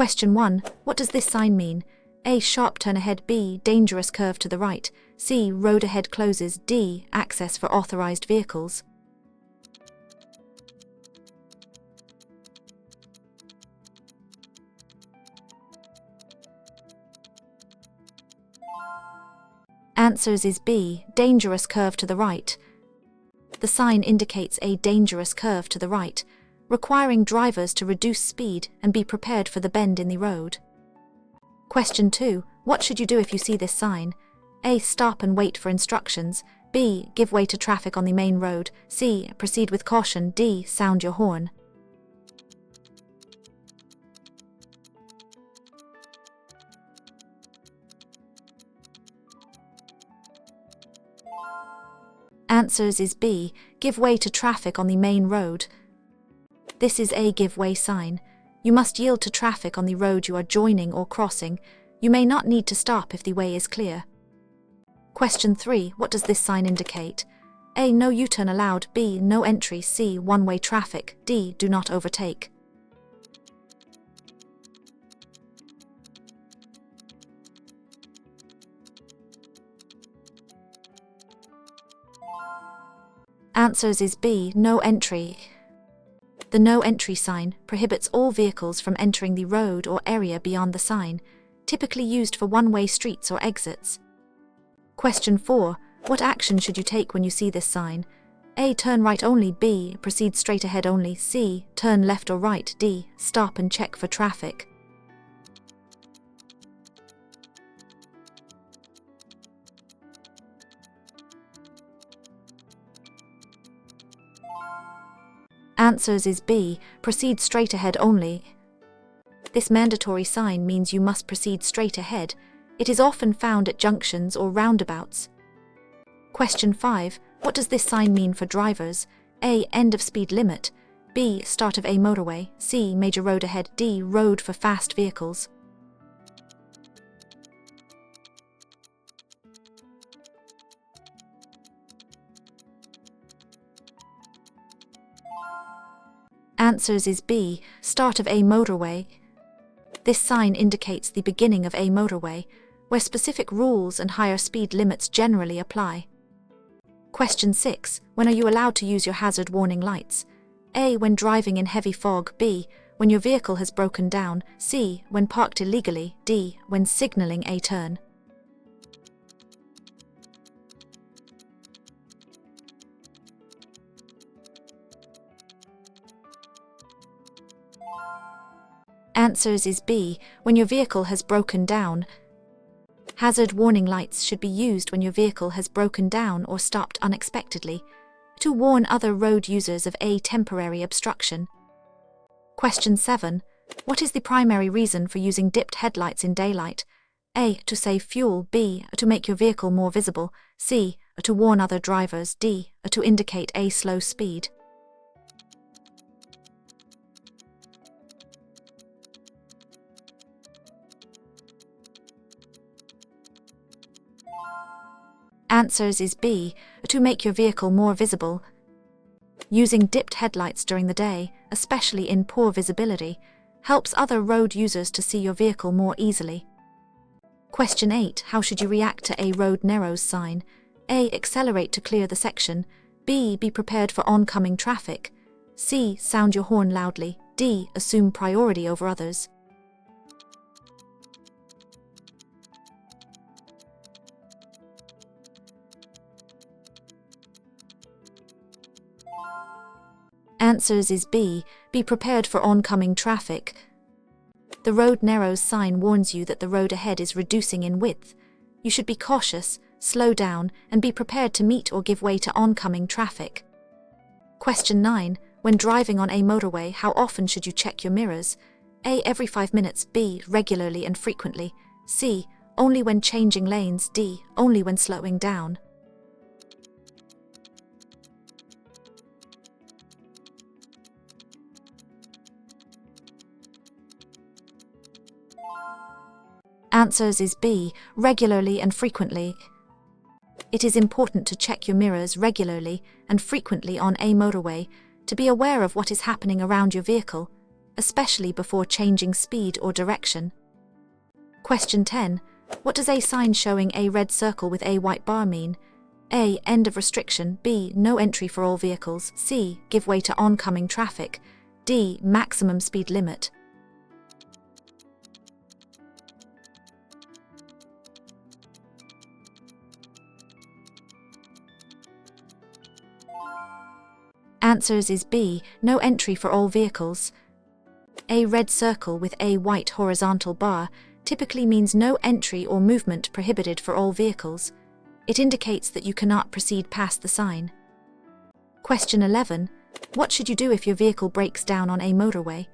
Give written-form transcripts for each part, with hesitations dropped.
Question 1. What does this sign mean? A. Sharp turn ahead. B. Dangerous curve to the right. C. Road ahead closes. D. Access for authorized vehicles. Answers is B. Dangerous curve to the right. The sign indicates a dangerous curve to the right, requiring drivers to reduce speed and be prepared for the bend in the road. Question 2. What should you do if you see this sign? A. Stop and wait for instructions. B. Give way to traffic on the main road. C. Proceed with caution. D. Sound your horn. Answers is B. Give way to traffic on the main road. This is a give way sign. You must yield to traffic on the road you are joining or crossing. You may not need to stop if the way is clear. Question 3. What does this sign indicate? A. No U-turn allowed. B. No entry. C. One-way traffic. D. Do not overtake. Answers is B. No entry. The no entry sign prohibits all vehicles from entering the road or area beyond the sign, typically used for one-way streets or exits. Question 4. What action should you take when you see this sign? A. Turn right only. B. Proceed straight ahead only. C. Turn left or right. D. Stop and check for traffic. Answers is B. Proceed straight ahead only. This mandatory sign means you must proceed straight ahead. It is often found at junctions or roundabouts. Question 5. What does this sign mean for drivers? A. End of speed limit. B. Start of a motorway. C. Major road ahead. D. Road for fast vehicles. Answers is B. Start of a motorway. This sign indicates the beginning of a motorway, where specific rules and higher speed limits generally apply. Question 6. When are you allowed to use your hazard warning lights? A. When driving in heavy fog. B. When your vehicle has broken down. C. When parked illegally. D. When signaling a turn. Answers is B. When your vehicle has broken down. Hazard warning lights should be used when your vehicle has broken down or stopped unexpectedly, to warn other road users of a temporary obstruction. Question 7. What is the primary reason for using dipped headlights in daylight? A. To save fuel. B. To make your vehicle more visible. C. To warn other drivers. D. To indicate a slow speed. Answers is B. To make your vehicle more visible. Using dipped headlights during the day, especially in poor visibility, helps other road users to see your vehicle more easily. Question 8. How should you react to a road narrows sign? A. Accelerate to clear the section. B. Be prepared for oncoming traffic. C. Sound your horn loudly. D. Assume priority over others. Answers is B. Be prepared for oncoming traffic. The road narrows sign warns you that the road ahead is reducing in width. You should be cautious, slow down, and be prepared to meet or give way to oncoming traffic. Question 9. When driving on a motorway, how often should you check your mirrors? A. Every 5 minutes. B. Regularly and frequently. C. Only when changing lanes. D. Only when slowing down. Answers is B. Regularly and frequently. It is important to check your mirrors regularly and frequently on a motorway to be aware of what is happening around your vehicle. especially before changing speed or direction. Question 10. What does a sign showing a red circle with a white bar mean? A. End of restriction. B. No entry for all vehicles. C. Give way to oncoming traffic. D. Maximum speed limit. Answers is B. No entry for all vehicles. A red circle with a white horizontal bar typically means no entry or movement prohibited for all vehicles. It indicates that you cannot proceed past the sign. Question 11. What should you do if your vehicle breaks down on a motorway?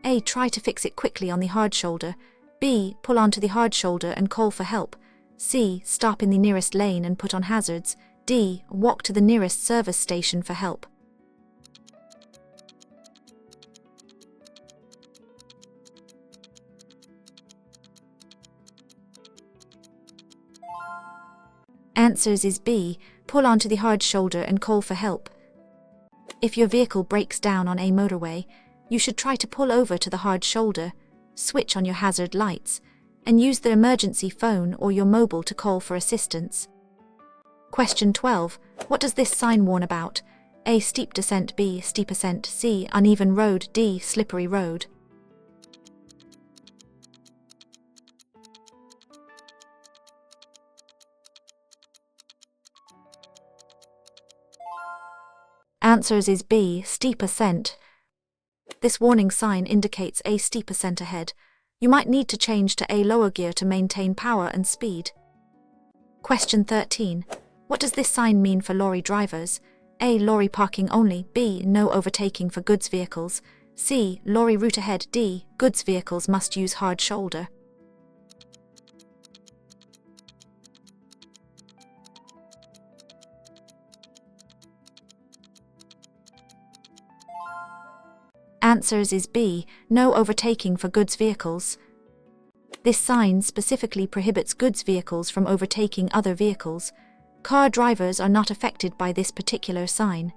A. Try to fix it quickly on the hard shoulder. B. Pull onto the hard shoulder and call for help. C. Stop in the nearest lane and put on hazards. D. Walk to the nearest service station for help. Answers is B. Pull onto the hard shoulder and call for help. If your vehicle breaks down on a motorway, you should try to pull over to the hard shoulder, switch on your hazard lights, and use the emergency phone or your mobile to call for assistance. Question 12. What does this sign warn about? A. Steep descent. B. Steep ascent. C. Uneven road. D. Slippery road. Answers is B. Steep ascent. This warning sign indicates a steep ascent ahead. You might need to change to a lower gear to maintain power and speed. Question 13. What does this sign mean for lorry drivers? A. Lorry parking only. B. No overtaking for goods vehicles. C. Lorry route ahead. D. Goods vehicles must use hard shoulder. Answers is B. No overtaking for goods vehicles. This sign specifically prohibits goods vehicles from overtaking other vehicles. Car drivers are not affected by this particular sign.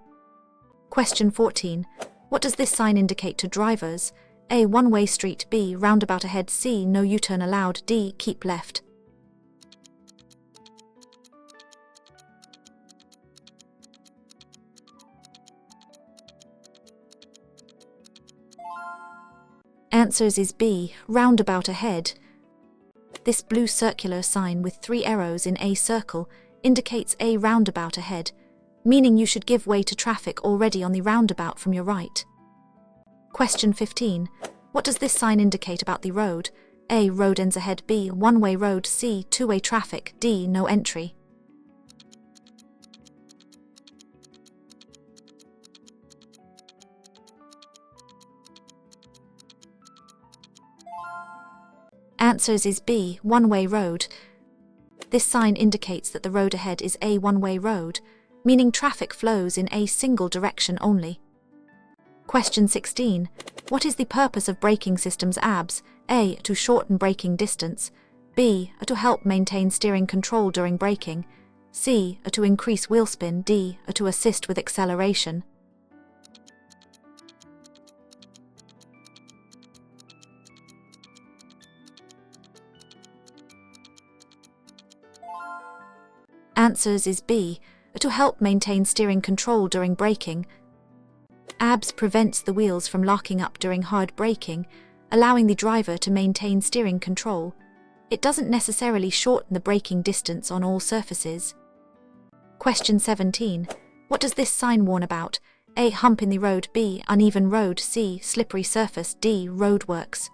Question 14. What does this sign indicate to drivers? A. One-way street. B. Roundabout ahead. C. No U-turn allowed. D. Keep left. Answers is B. Roundabout ahead. This blue circular sign with 3 arrows in a circle indicates a roundabout ahead, meaning you should give way to traffic already on the roundabout from your right. Question 15. What does this sign indicate about the road? A. Road ends ahead. B. One-way road. C. Two-way traffic. D. No entry. Answers is B. One-way road. This sign indicates that the road ahead is a one-way road, meaning traffic flows in a single direction only. Question 16. What is the purpose of braking systems ABS? A. To shorten braking distance. B. To help maintain steering control during braking. C. To increase wheel spin. D. To assist with acceleration. Answers is B. To help maintain steering control during braking. ABS prevents the wheels from locking up during hard braking, allowing the driver to maintain steering control. It doesn't necessarily shorten the braking distance on all surfaces. Question 17. What does this sign warn about? A. Hump in the road. B. Uneven road. C. Slippery surface. D. Roadworks.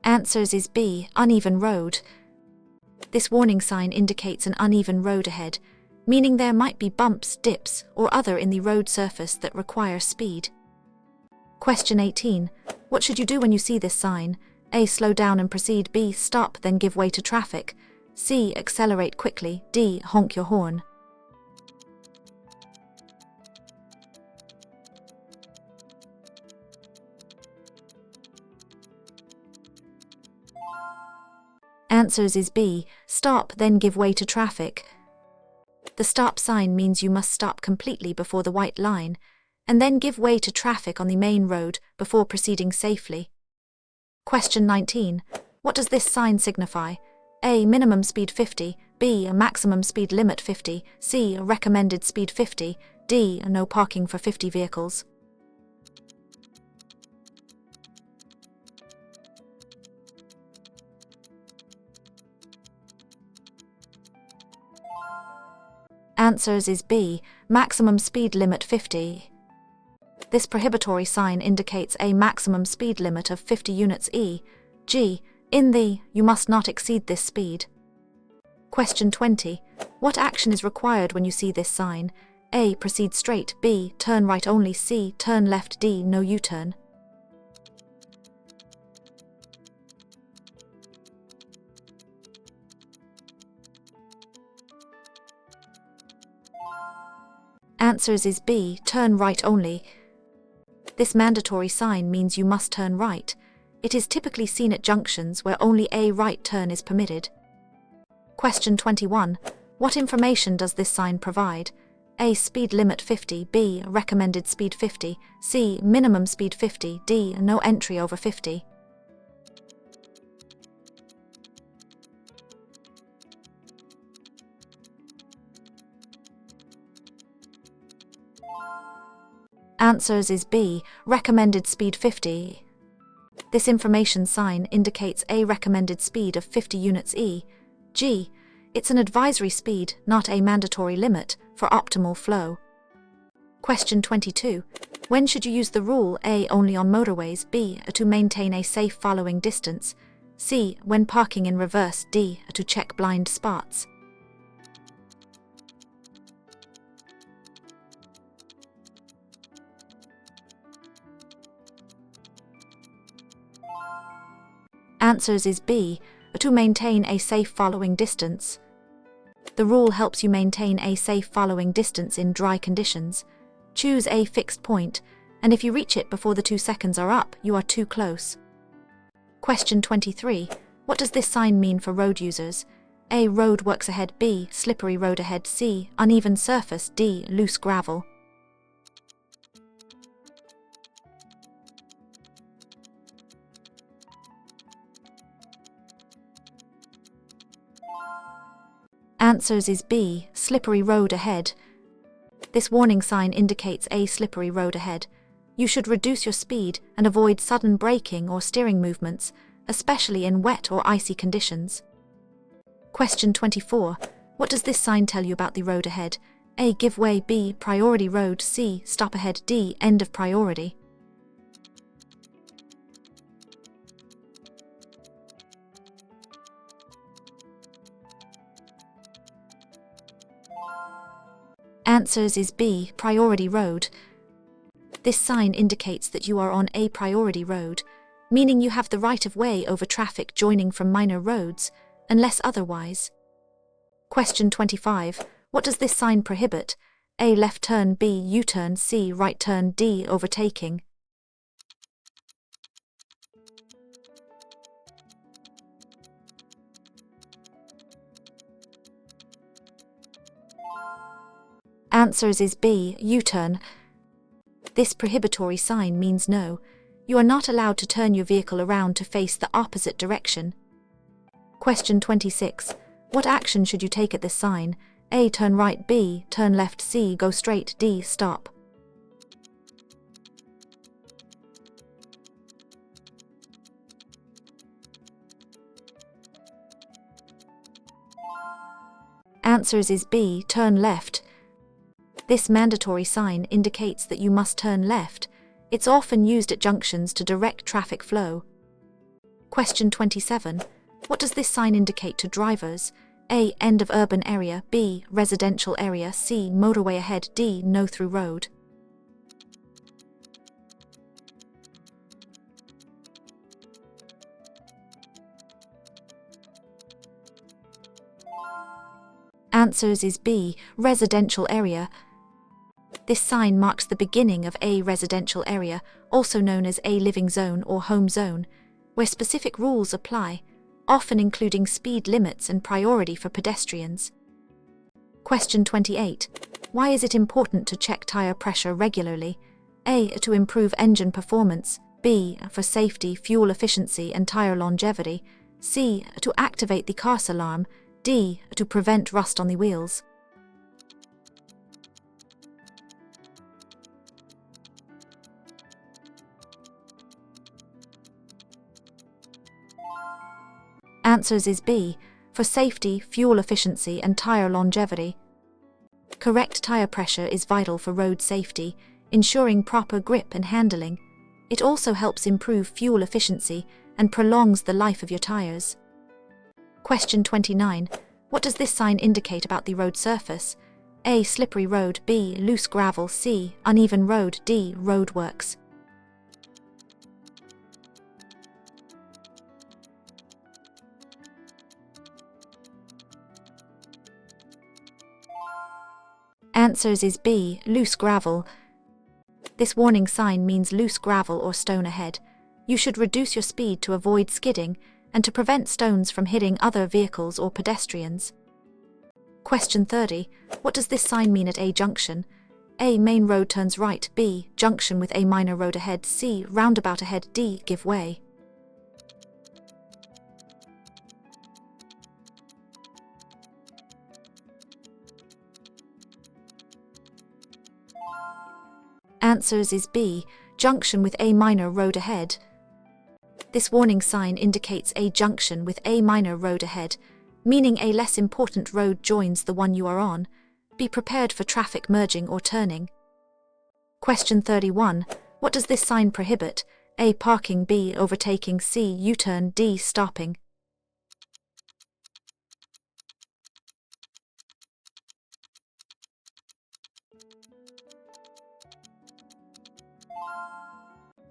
Answers is B. Uneven road. This warning sign indicates an uneven road ahead, meaning there might be bumps, dips, or other in the road surface that require speed. Question 18. What should you do when you see this sign? A. Slow down and proceed. B. Stop, then give way to traffic. C. Accelerate quickly. D. Honk your horn. Answers is B. Stop, then give way to traffic. The stop sign means you must stop completely before the white line, and then give way to traffic on the main road before proceeding safely. Question 19. What does this sign signify? A. Minimum speed 50. B. A maximum speed limit 50. C. A recommended speed 50. D. A no parking for 50 vehicles. Answers is B. Maximum speed limit 50. This prohibitory sign indicates a maximum speed limit of 50 units e.g., in the "you must not exceed this speed." Question 20. What action is required when you see this sign? A. Proceed straight. B. Turn right only. C. Turn left. D. No U-turn. Answers is B. Turn right only. This mandatory sign means you must turn right. It is typically seen at junctions where only a right turn is permitted. Question 21. What information does this sign provide? A. Speed limit 50. B. Recommended speed 50. C. Minimum speed 50. D. No entry over 50. Answers is B. Recommended speed 50. This information sign indicates a recommended speed of 50 units e.g., it's an advisory speed, not a mandatory limit, for optimal flow. Question 22. When should you use the rule A. Only on motorways. B. To maintain a safe following distance. C. When parking in reverse. D. To check blind spots. Answers is B. To maintain a safe following distance. The rule helps you maintain a safe following distance in dry conditions. Choose a fixed point, and if you reach it before the 2 seconds are up, you are too close. Question 23. What does this sign mean for road users? A. Road works ahead. B. Slippery road ahead. C. Uneven surface. D. Loose gravel. Answers is B. Slippery road ahead. This warning sign indicates a slippery road ahead. You should reduce your speed and avoid sudden braking or steering movements, especially in wet or icy conditions. Question 24. What does this sign tell you about the road ahead? A. Give way. B. Priority road. C. Stop ahead. D. End of priority. Answers is B. Priority road. This sign indicates that you are on a priority road, meaning you have the right of way over traffic joining from minor roads, unless otherwise. Question 25. What does this sign prohibit? A. Left turn. B. U-turn. C. Right turn. D. Overtaking. Answers is B. U-turn. This prohibitory sign means no. You are not allowed to turn your vehicle around to face the opposite direction. Question 26. What action should you take at this sign? A. Turn right. B. Turn left. C. Go straight. D. Stop. Answers is B. Turn left. This mandatory sign indicates that you must turn left. It's often used at junctions to direct traffic flow. Question 27. What does this sign indicate to drivers? A. End of urban area. B. Residential area. C. Motorway ahead. D. No through road. Answers is B. Residential area. This sign marks the beginning of a residential area, also known as a living zone or home zone, where specific rules apply. often including speed limits and priority for pedestrians. Question 28. Why is it important to check tire pressure regularly? A. To improve engine performance. B. For safety, fuel efficiency, and tire longevity. C. To activate the CARS alarm. D. To prevent rust on the wheels. Answers is B. For safety, fuel efficiency, and tire longevity. Correct tire pressure is vital for road safety, ensuring proper grip and handling. It also helps improve fuel efficiency and prolongs the life of your tires. Question 29. What does this sign indicate about the road surface? A. Slippery road. B. Loose gravel. C. Uneven road. D. Roadworks. Answers is B. Loose gravel. This warning sign means loose gravel or stone ahead. You should reduce your speed to avoid skidding and to prevent stones from hitting other vehicles or pedestrians. Question 30. What does this sign mean at A junction? A. Main road turns right. B. Junction with a minor road ahead. C. Roundabout ahead. D. Give way. Answers is B. Junction with a minor road ahead. This warning sign indicates a junction with a minor road ahead, meaning a less important road joins the one you are on. Be prepared for traffic merging or turning. Question 31. What does this sign prohibit? A. Parking. B. Overtaking. C. U-turn. D. Stopping.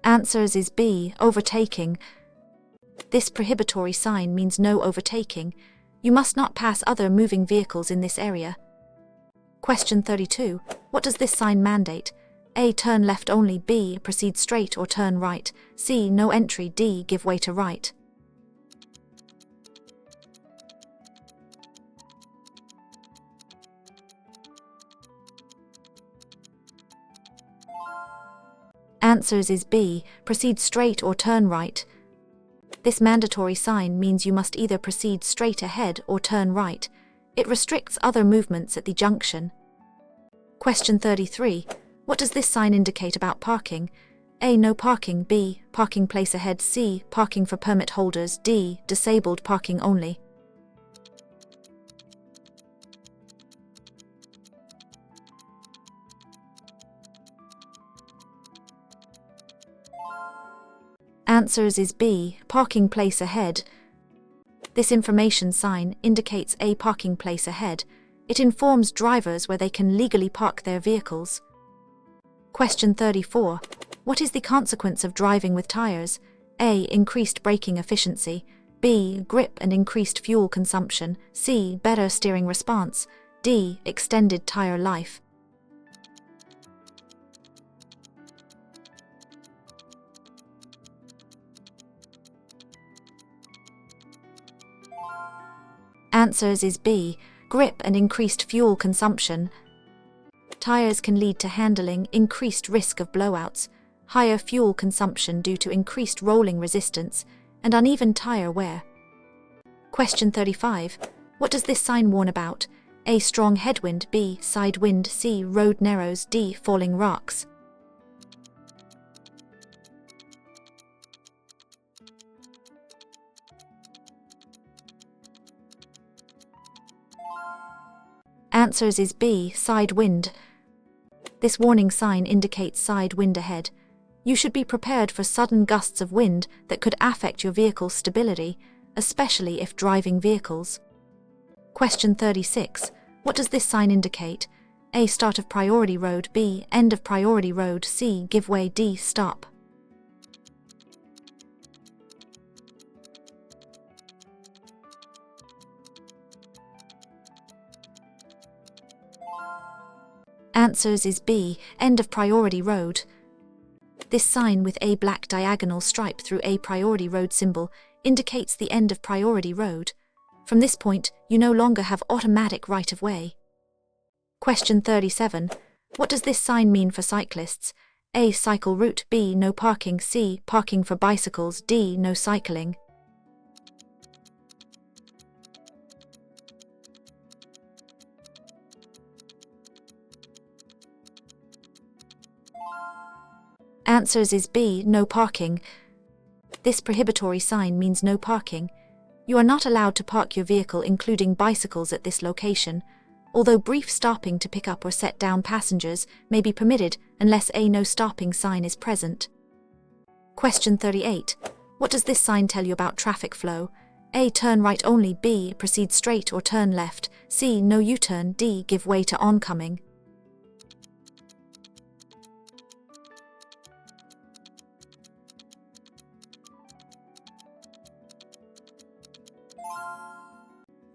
Answers is B. Overtaking. This prohibitory sign means no overtaking. You must not pass other moving vehicles in this area. Question 32. What does this sign mandate? A. Turn left only. B. Proceed straight or turn right. C. No entry. D. Give way to right. Answers is B. Proceed straight or turn right. This mandatory sign means you must either proceed straight ahead or turn right. It restricts other movements at the junction. Question 33. What does this sign indicate about parking? A. No parking. B. Parking place ahead. C. Parking for permit holders. D. Disabled parking only. Answers is B. Parking place ahead. This information sign indicates a parking place ahead. It informs drivers where they can legally park their vehicles. Question 34. What is the consequence of driving with tires? A. Increased braking efficiency. B. Grip and increased fuel consumption. C. Better steering response. D. Extended tire life. Answers is B. Grip and increased fuel consumption. Tires can lead to handling, increased risk of blowouts, higher fuel consumption due to increased rolling resistance, and uneven tire wear. Question 35. What does this sign warn about? A. Strong headwind. B. Side wind. C. Road narrows. D. Falling rocks. Answers is B. Side wind. This warning sign indicates side wind ahead. You should be prepared for sudden gusts of wind that could affect your vehicle's stability, especially if driving vehicles. Question 36. What does this sign indicate? A. Start of priority road. B. End of priority road. C. Give way. D. Stop. Answers is B. End of priority road. This sign with a black diagonal stripe through a priority road symbol indicates the end of priority road. From this point, you no longer have automatic right-of-way. Question 37. What does this sign mean for cyclists? A. Cycle route. B. No parking. C. Parking for bicycles. D. No cycling. Answers is B. No parking. This prohibitory sign means no parking. You are not allowed to park your vehicle including bicycles at this location, although brief stopping to pick up or set down passengers may be permitted unless a no stopping sign is present. Question 38. What does this sign tell you about traffic flow? A. Turn right only. B. Proceed straight or turn left. C. No U-turn. D. Give way to oncoming.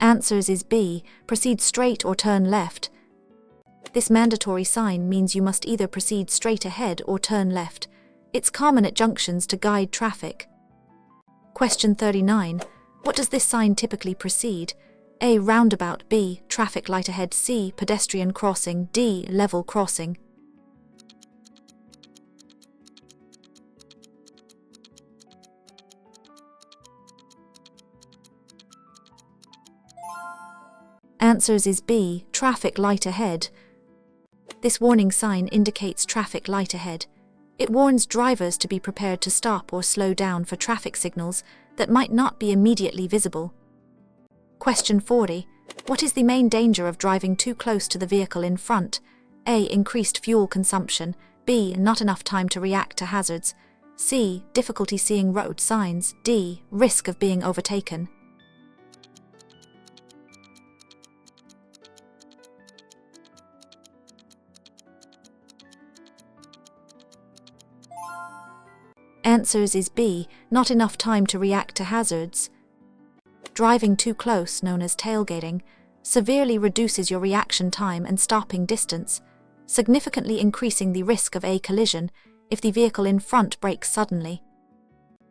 Answers is B. Proceed straight or turn left. This mandatory sign means you must either proceed straight ahead or turn left. It's common at junctions to guide traffic. Question 39. What does this sign typically precede? A. Roundabout. B. Traffic light ahead. C. Pedestrian crossing. D. Level crossing. Answers is B. Traffic light ahead. This warning sign indicates traffic light ahead. It warns drivers to be prepared to stop or slow down for traffic signals that might not be immediately visible. Question 40. What is the main danger of driving too close to the vehicle in front? A. Increased fuel consumption. B. Not enough time to react to hazards. C. Difficulty seeing road signs. D. Risk of being overtaken. Answers is B. Not enough time to react to hazards. Driving too close, known as tailgating, severely reduces your reaction time and stopping distance, significantly increasing the risk of a collision if the vehicle in front brakes suddenly.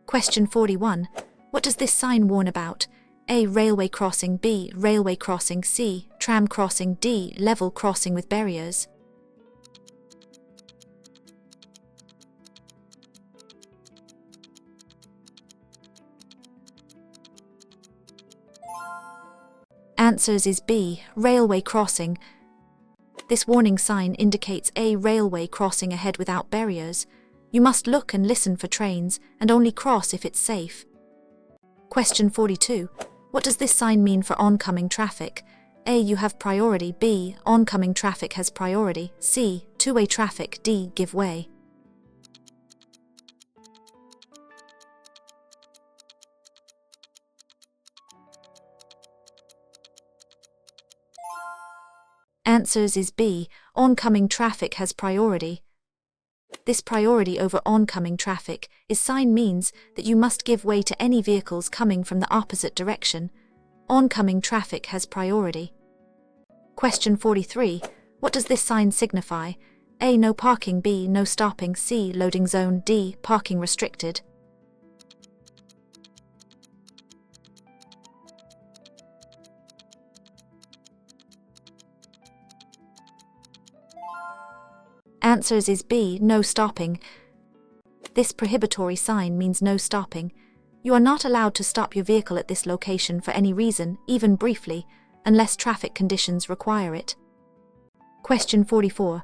Question 41. What does this sign warn about? A. Railway crossing. B. Railway crossing. C. Tram crossing. D. Level crossing with barriers. Answers is B. Railway crossing. This warning sign indicates a railway crossing ahead without barriers. You must look and listen for trains and only cross if it's safe. Question 42. What does this sign mean for oncoming traffic? A. You have priority. B. Oncoming traffic has priority. C. Two-way traffic. D. Give way. Answers is B. Oncoming traffic has priority. This priority over oncoming traffic is sign means that you must give way to any vehicles coming from the opposite direction. Oncoming traffic has priority. Question 43. What does this sign signify? A. No parking. B. No stopping. C. Loading zone. D. Parking restricted. Answers is B. No stopping. This prohibitory sign means no stopping. You are not allowed to stop your vehicle at this location for any reason, even briefly, unless traffic conditions require it. Question 44.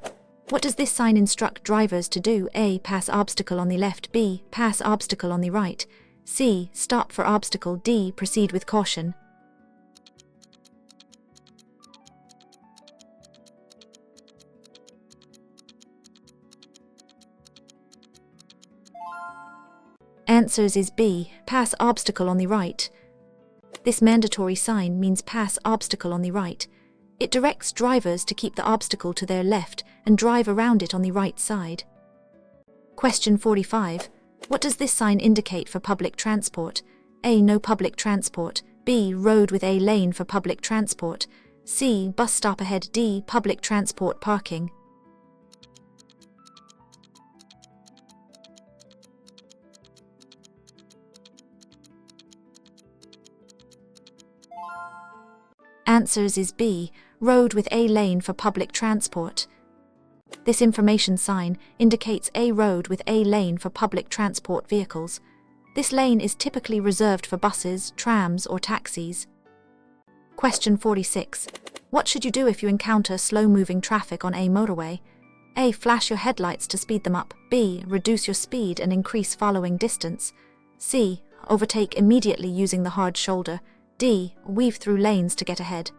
What does this sign instruct drivers to do? A. Pass obstacle on the left. B. Pass obstacle on the right. C. Stop for obstacle. D. Proceed with caution. Answers is B. Pass obstacle on the right. This mandatory sign means pass obstacle on the right. It directs drivers to keep the obstacle to their left and drive around it on the right side. Question 45. What does this sign indicate for public transport? A. No public transport. B. Road with a lane for public transport. C. Bus stop ahead. D. Public transport parking. Answers is B, road with a lane for public transport. This information sign indicates a road with a lane for public transport vehicles. This lane is typically reserved for buses, trams, or taxis. Question 46. What should you do if you encounter slow-moving traffic on a motorway? A. Flash your headlights to speed them up. B. Reduce your speed and increase following distance. C. Overtake immediately using the hard shoulder. D. Weave through lanes to get ahead.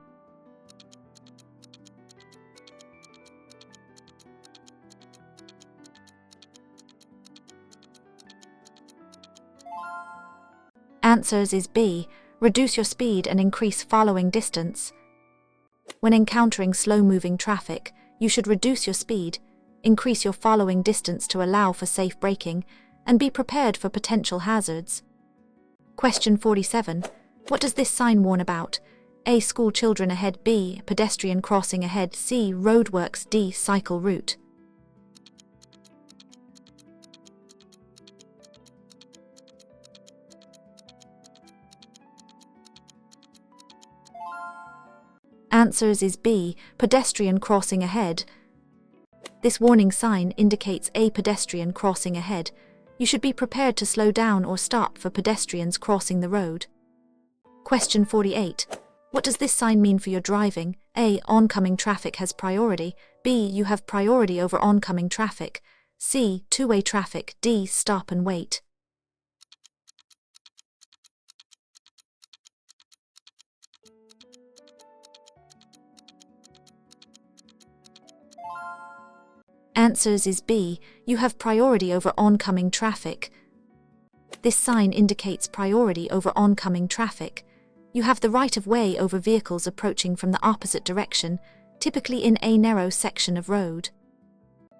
Answers is B. Reduce your speed and increase following distance. When encountering slow-moving traffic, you should reduce your speed, increase your following distance to allow for safe braking, and be prepared for potential hazards. Question 47. What does this sign warn about? A. School children ahead. B. Pedestrian crossing ahead. C. Roadworks. D. Cycle route. Answers is B. Pedestrian crossing ahead. This warning sign indicates a pedestrian crossing ahead. You should be prepared to slow down or stop for pedestrians crossing the road. Question 48. What does this sign mean for your driving? A. Oncoming traffic has priority. B. You have priority over oncoming traffic. C. Two-way traffic. D. Stop and wait. Answers is B. You have priority over oncoming traffic. This sign indicates priority over oncoming traffic. You have the right of way over vehicles approaching from the opposite direction, typically in a narrow section of road.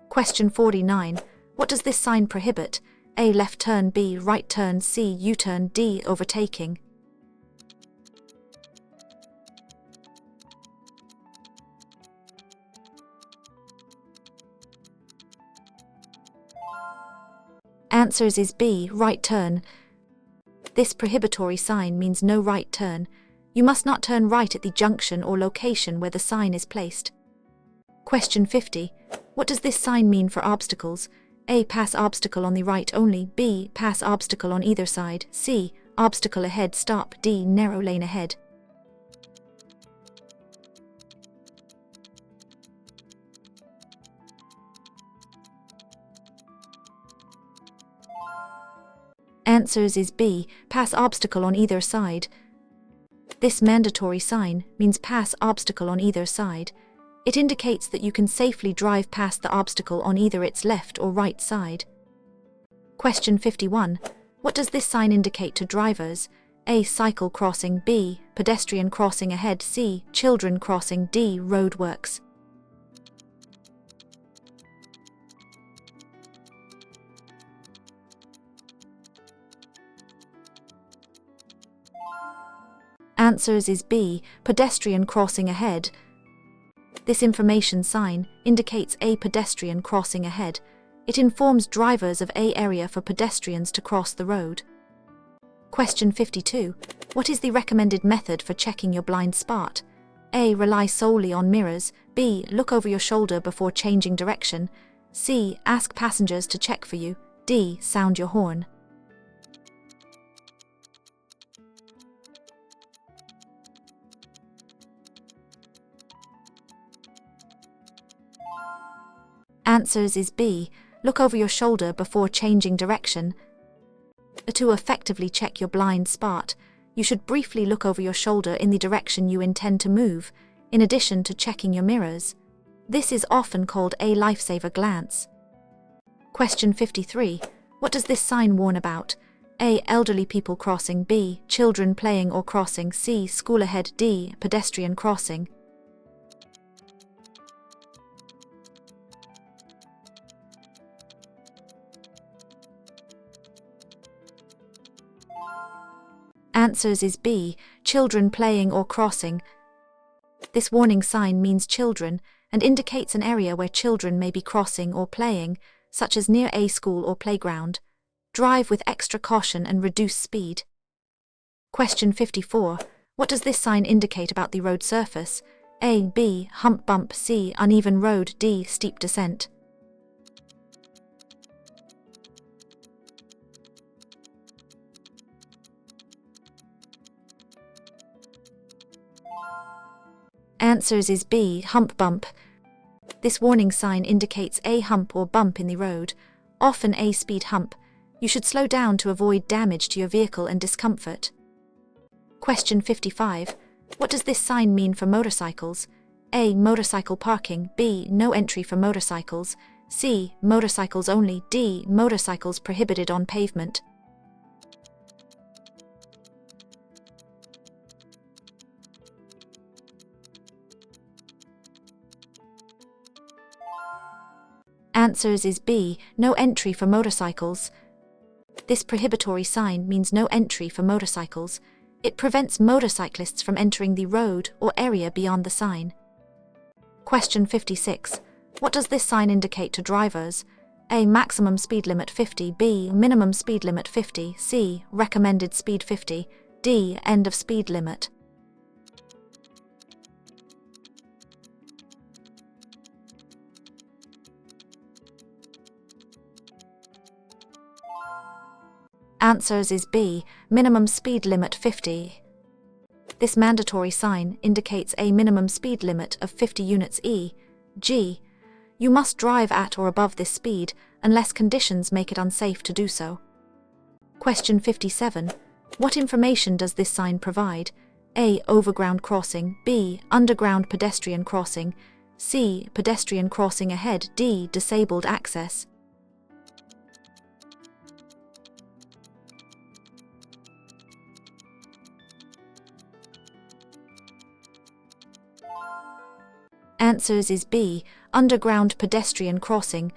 Question 49. What does this sign prohibit? A. Left turn. B. Right turn. C. U-turn. D. Overtaking. Answers is B. Right turn. This prohibitory sign means no right turn. You must not turn right at the junction or location where the sign is placed. Question 50. What does this sign mean for obstacles? A. Pass obstacle on the right only. B. Pass obstacle on either side. C. Obstacle ahead. Stop. D. Narrow lane ahead. Answers is B. Pass obstacle on either side. This mandatory sign means pass obstacle on either side. It indicates that you can safely drive past the obstacle on either its left or right side. Question 51. What does this sign indicate to drivers? A. Cycle crossing. B. Pedestrian crossing ahead. C. Children crossing. D. Roadworks. Answers is B. Pedestrian crossing ahead. This information sign indicates a pedestrian crossing ahead. It informs drivers of an area for pedestrians to cross the road. Question 52. What is the recommended method for checking your blind spot? A. Rely solely on mirrors. B. Look over your shoulder before changing direction. C. Ask passengers to check for you. D. Sound your horn. Answers is B. Look over your shoulder before changing direction. To effectively check your blind spot, you should briefly look over your shoulder in the direction you intend to move, in addition to checking your mirrors. This is often called a lifesaver glance. Question 53. What does this sign warn about? A. Elderly people crossing. B. Children playing or crossing. C. School ahead. D. Pedestrian crossing. Answers is B. Children playing or crossing. This warning sign means children and indicates an area where children may be crossing or playing, such as near a school or playground. Drive with extra caution and reduce speed. Question 54. What does this sign indicate about the road surface? A. B. Hump bump. C. Uneven road. D. Steep descent. Answers is B. Hump bump. This warning sign indicates a hump or bump in the road, often a speed hump. You should slow down to avoid damage to your vehicle and discomfort. Question 55. What does this sign mean for motorcycles? A. Motorcycle parking. B. No entry for motorcycles. C. Motorcycles only. D. Motorcycles prohibited on pavement. Answers is B. No entry for motorcycles. This prohibitory sign means no entry for motorcycles. It prevents motorcyclists from entering the road or area beyond the sign. Question 56. What does this sign indicate to drivers? A. Maximum speed limit 50. B. Minimum speed limit 50. C. Recommended speed 50. D. End of speed limit. Answers is B. Minimum speed limit 50. This mandatory sign indicates a minimum speed limit of 50 units e.g. You must drive at or above this speed unless conditions make it unsafe to do so. Question 57. What information does this sign provide? A. Overground crossing. B. Underground pedestrian crossing. C. Pedestrian crossing ahead. D. Disabled access. Answers is B. Underground pedestrian crossing.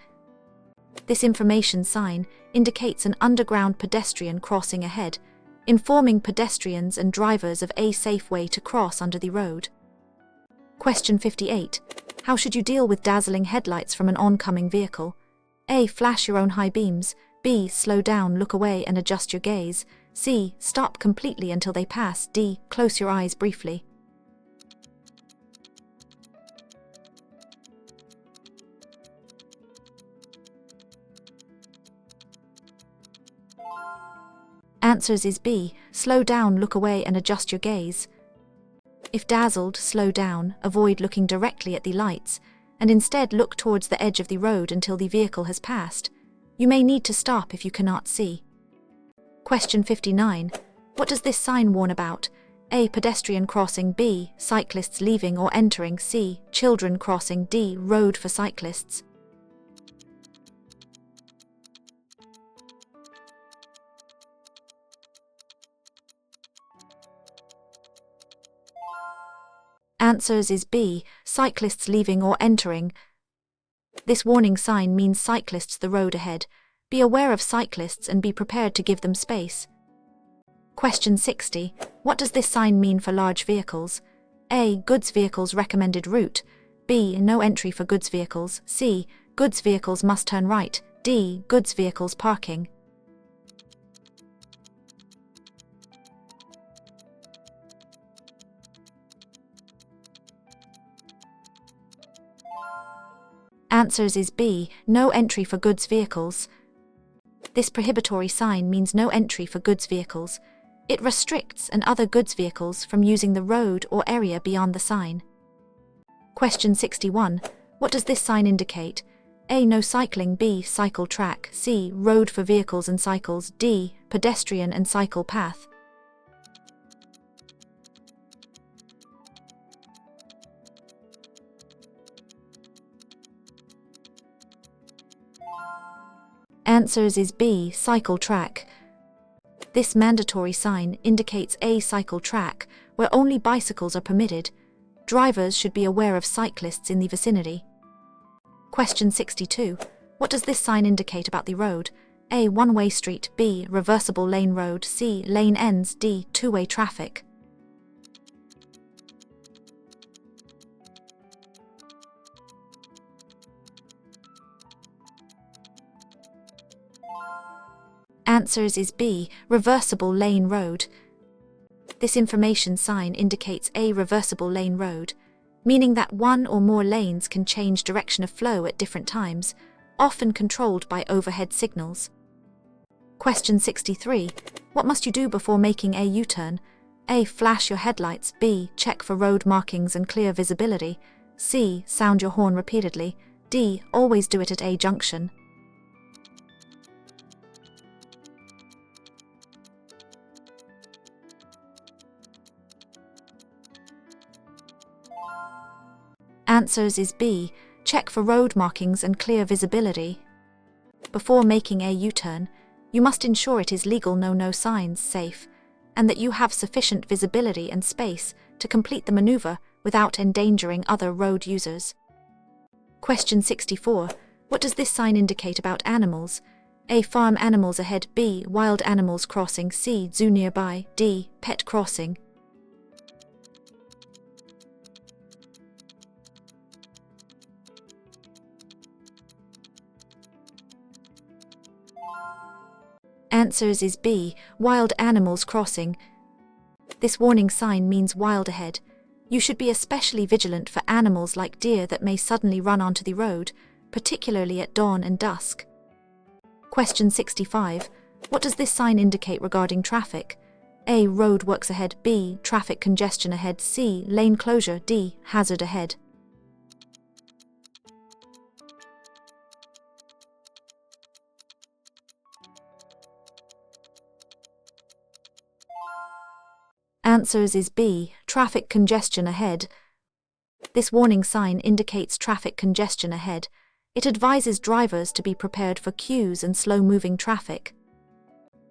This information sign indicates an underground pedestrian crossing ahead, informing pedestrians and drivers of a safe way to cross under the road. Question 58. How should you deal with dazzling headlights from an oncoming vehicle? A. Flash your own high beams. B. Slow down, look away and adjust your gaze. C. Stop completely until they pass. D. Close your eyes briefly. Answers is B. Slow down, look away and adjust your gaze. If dazzled, slow down, avoid looking directly at the lights, and instead look towards the edge of the road until the vehicle has passed. You may need to stop if you cannot see. Question 59. What does this sign warn about? A. Pedestrian crossing. B. Cyclists leaving or entering. C. Children crossing. D. Road for cyclists. Answers is B. Cyclists leaving or entering. This warning sign means cyclists the road ahead. Be aware of cyclists and be prepared to give them space. Question 60. What does this sign mean for large vehicles? A. Goods vehicles recommended route. B. No entry for goods vehicles. C. Goods vehicles must turn right. D. Goods vehicles parking. Answers is B. No entry for goods vehicles. This prohibitory sign means no entry for goods vehicles. It restricts and other goods vehicles from using the road or area beyond the sign. Question 61. What does this sign indicate? A. No cycling. B. Cycle track. C. Road for vehicles and cycles. D. Pedestrian and cycle path. Answers is B. Cycle track. This mandatory sign indicates a cycle track where only bicycles are permitted. Drivers should be aware of cyclists in the vicinity. Question 62. What does this sign indicate about the road? A. One-way street. B. Reversible lane road. C. Lane ends. D. Two-way traffic. Answers is B. Reversible lane road. This information sign indicates a reversible lane road, meaning that one or more lanes can change direction of flow at different times, often controlled by overhead signals. Question 63. What must you do before making a U-turn? A. Flash your headlights. B. Check for road markings and clear visibility. C. Sound your horn repeatedly. D. Always do it at a junction. Answers is B. Check for road markings and clear visibility. Before making a U-turn, you must ensure it is legal no signs safe, and that you have sufficient visibility and space to complete the maneuver without endangering other road users. Question 64. What does this sign indicate about animals? A. Farm animals ahead. B. Wild animals crossing. C. Zoo nearby. D. Pet crossing. Answers is B. Wild animals crossing. This warning sign means wild ahead. You should be especially vigilant for animals like deer that may suddenly run onto the road, particularly at dawn and dusk. Question 65. What does this sign indicate regarding traffic? A. Road works ahead. B. Traffic congestion ahead. C. Lane closure. D. Hazard ahead. Answers is B. Traffic congestion ahead. This warning sign indicates traffic congestion ahead. It advises drivers to be prepared for queues and slow-moving traffic.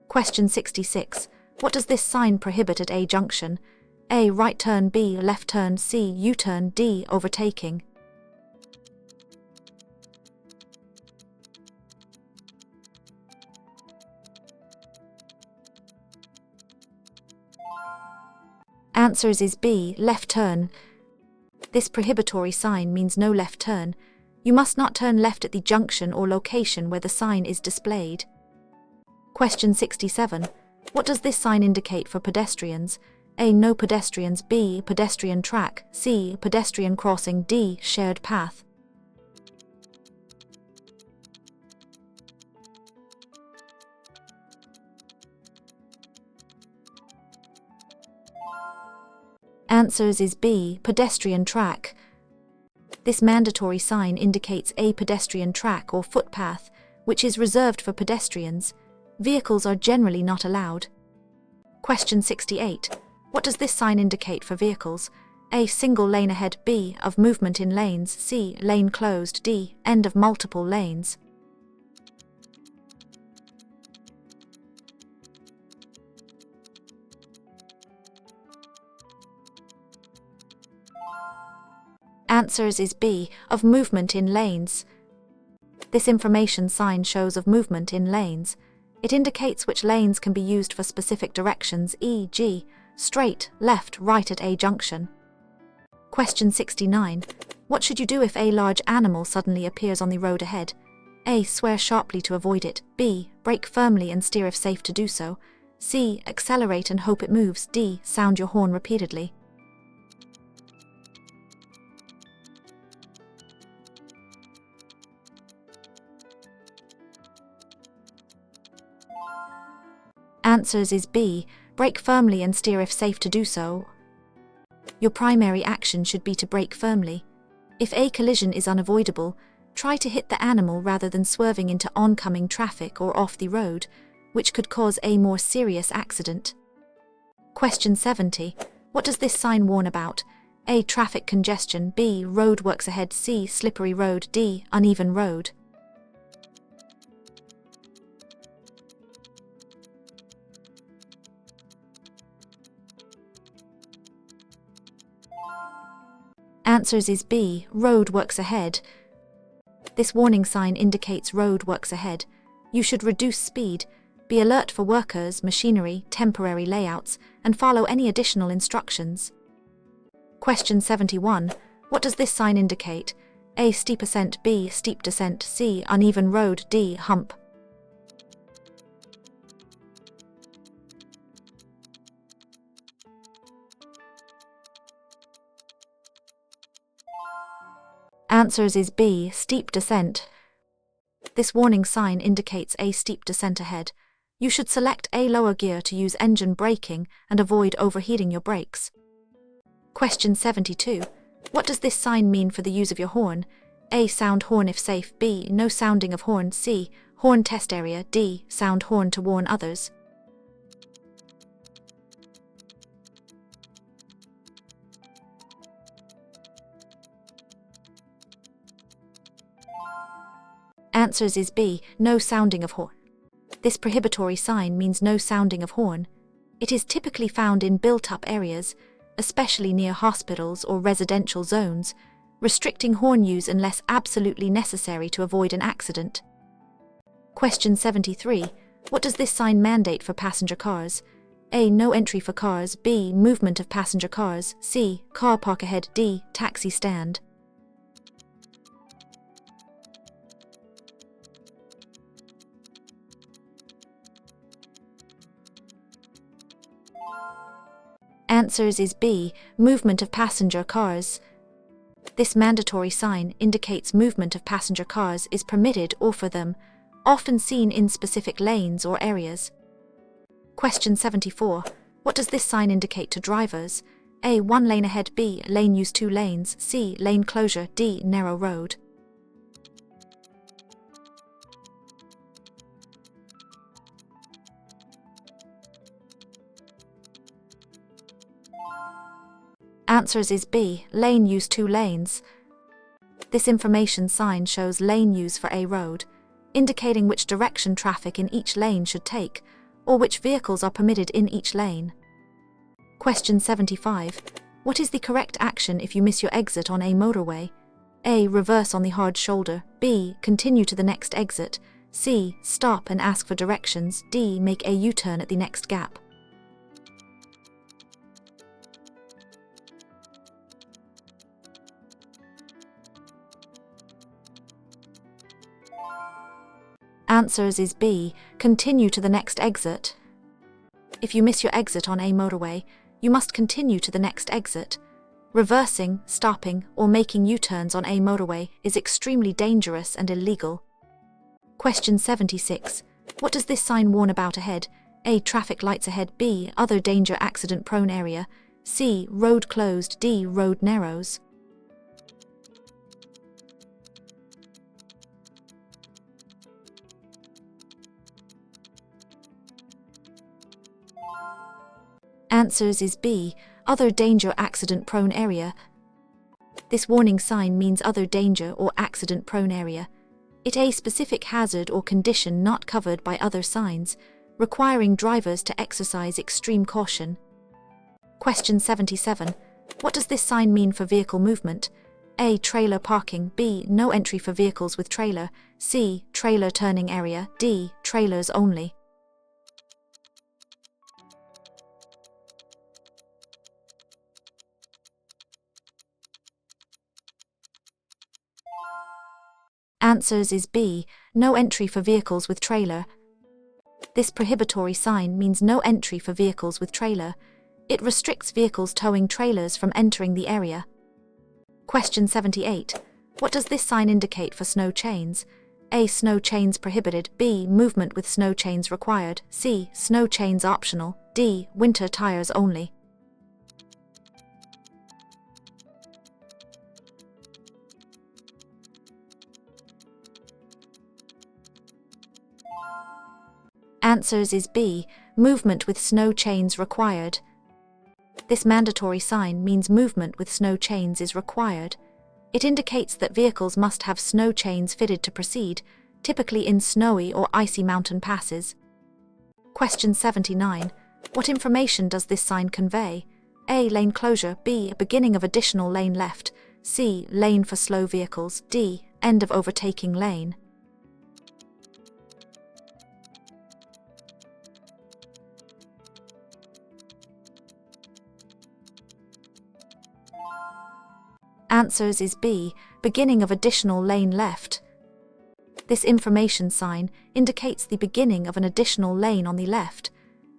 Question 66. What does this sign prohibit at a junction? A. Right turn. B. Left turn. C. U-turn. D. Overtaking. Answers is B. Left turn. This prohibitory sign means no left turn. You must not turn left at the junction or location where the sign is displayed. Question 67. What does this sign indicate for pedestrians? A. No pedestrians. B. Pedestrian track. C. Pedestrian crossing. D. Shared path. Answers is B. Pedestrian track. This mandatory sign indicates a pedestrian track or footpath, which is reserved for pedestrians. Vehicles are generally not allowed. Question 68. What does this sign indicate for vehicles? A. Single lane ahead. B. Of movement in lanes. C. Lane closed. D. End of multiple lanes. Answers is B. Of movement in lanes. This information sign shows of movement in lanes. It indicates which lanes can be used for specific directions, e.g., straight, left, right at a junction. Question 69. What should you do if a large animal suddenly appears on the road ahead? A. Swear sharply to avoid it. B. Brake firmly and steer if safe to do so. C. Accelerate and hope it moves. D. Sound your horn repeatedly. Answers is B. Brake firmly and steer if safe to do so. Your primary action should be to brake firmly. If a collision is unavoidable, try to hit the animal rather than swerving into oncoming traffic or off the road, which could cause a more serious accident. Question 70. What does this sign warn about? A. Traffic congestion. B. Road works ahead. C. Slippery road. D. Uneven road. Answers is B. Road works ahead. This warning sign indicates road works ahead. You should reduce speed, be alert for workers, machinery, temporary layouts, and follow any additional instructions. Question 71. What does this sign indicate? A. Steep ascent. B. Steep descent. C. Uneven road. D. Hump. Answers is B, steep descent. This warning sign indicates a steep descent ahead. You should select a lower gear to use engine braking and avoid overheating your brakes. Question 72. What does this sign mean for the use of your horn? A. Sound horn if safe. B. No sounding of horn. C. Horn test area. D. Sound horn to warn others. Answers is B. No sounding of horn. This prohibitory sign means no sounding of horn. It is typically found in built-up areas, especially near hospitals or residential zones, restricting horn use unless absolutely necessary to avoid an accident. Question 73. What does this sign mandate for passenger cars? A. No entry for cars. B. Movement of passenger cars. C. Car park ahead. D. Taxi stand. Answers is B. Movement of passenger cars. This mandatory sign indicates movement of passenger cars is permitted or for them, often seen in specific lanes or areas. Question 74. What does this sign indicate to drivers? A. 1 lane ahead. B. Lane use 2 lanes. C. Lane closure. D. Narrow road. Answers is B. Lane use 2 lanes. This information sign shows lane use for a road, indicating which direction traffic in each lane should take, or which vehicles are permitted in each lane. Question 75. What is the correct action if you miss your exit on a motorway? A. Reverse on the hard shoulder. B. Continue to the next exit. C. Stop and ask for directions. D. Make a U-turn at the next gap. Answers is B. Continue to the next exit. If you miss your exit on a motorway, you must continue to the next exit. Reversing, stopping, or making U-turns on a motorway is extremely dangerous and illegal. Question 76. What does this sign warn about ahead? A. Traffic lights ahead. B. Other danger accident-prone area. C. Road closed. D. Road narrows. Answers is B. Other danger accident-prone area. This warning sign means other danger or accident-prone area. It is a specific hazard or condition not covered by other signs, requiring drivers to exercise extreme caution. Question 77. What does this sign mean for vehicle movement? A. Trailer parking. B. No entry for vehicles with trailer. C. Trailer turning area. D. Trailers only. Answers is B. No entry for vehicles with trailer. This prohibitory sign means no entry for vehicles with trailer. It restricts vehicles towing trailers from entering the area. Question 78. What does this sign indicate for snow chains? A. Snow chains prohibited. B. Movement with snow chains required. C. Snow chains optional. D. Winter tires only. Answers is B. Movement with snow chains required. This mandatory sign means movement with snow chains is required. It indicates that vehicles must have snow chains fitted to proceed, typically in snowy or icy mountain passes. Question 79. What information does this sign convey? A. Lane closure. B. Beginning of additional lane left. C. Lane for slow vehicles. D. End of overtaking lane. Answers is B. Beginning of additional lane left. This information sign indicates the beginning of an additional lane on the left.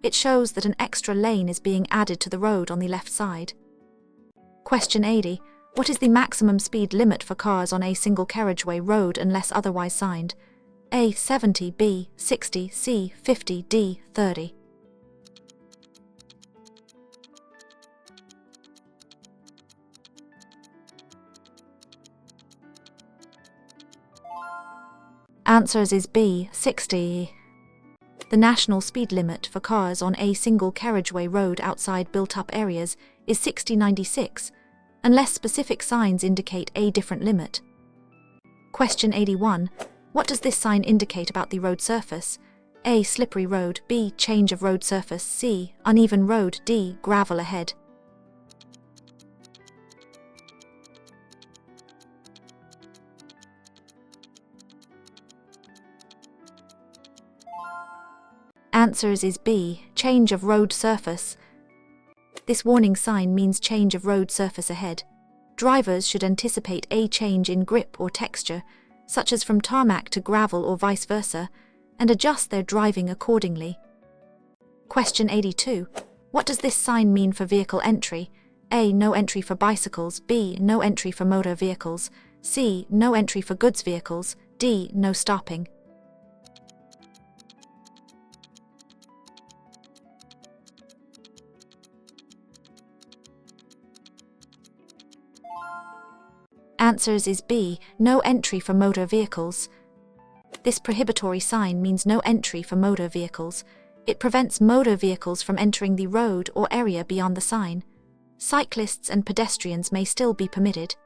It shows that an extra lane is being added to the road on the left side. Question 80. What is the maximum speed limit for cars on a single carriageway road unless otherwise signed? A. 70, B. 60, C. 50, D. 30. Answers is B. 60. The national speed limit for cars on a single carriageway road outside built-up areas is 60/96, unless specific signs indicate a different limit. Question 81. What does this sign indicate about the road surface? A. Slippery road, B. Change of road surface, C. Uneven road, D. Gravel ahead. Answers is B. Change of road surface. This warning sign means change of road surface ahead. Drivers should anticipate a change in grip or texture, such as from tarmac to gravel or vice versa, and adjust their driving accordingly. Question 82. What does this sign mean for vehicle entry? A. No entry for bicycles, B. No entry for motor vehicles, C. No entry for goods vehicles, D. No stopping. Answers is B. No entry for motor vehicles. This prohibitory sign means no entry for motor vehicles. It prevents motor vehicles from entering the road or area beyond the sign. Cyclists and pedestrians may still be permitted.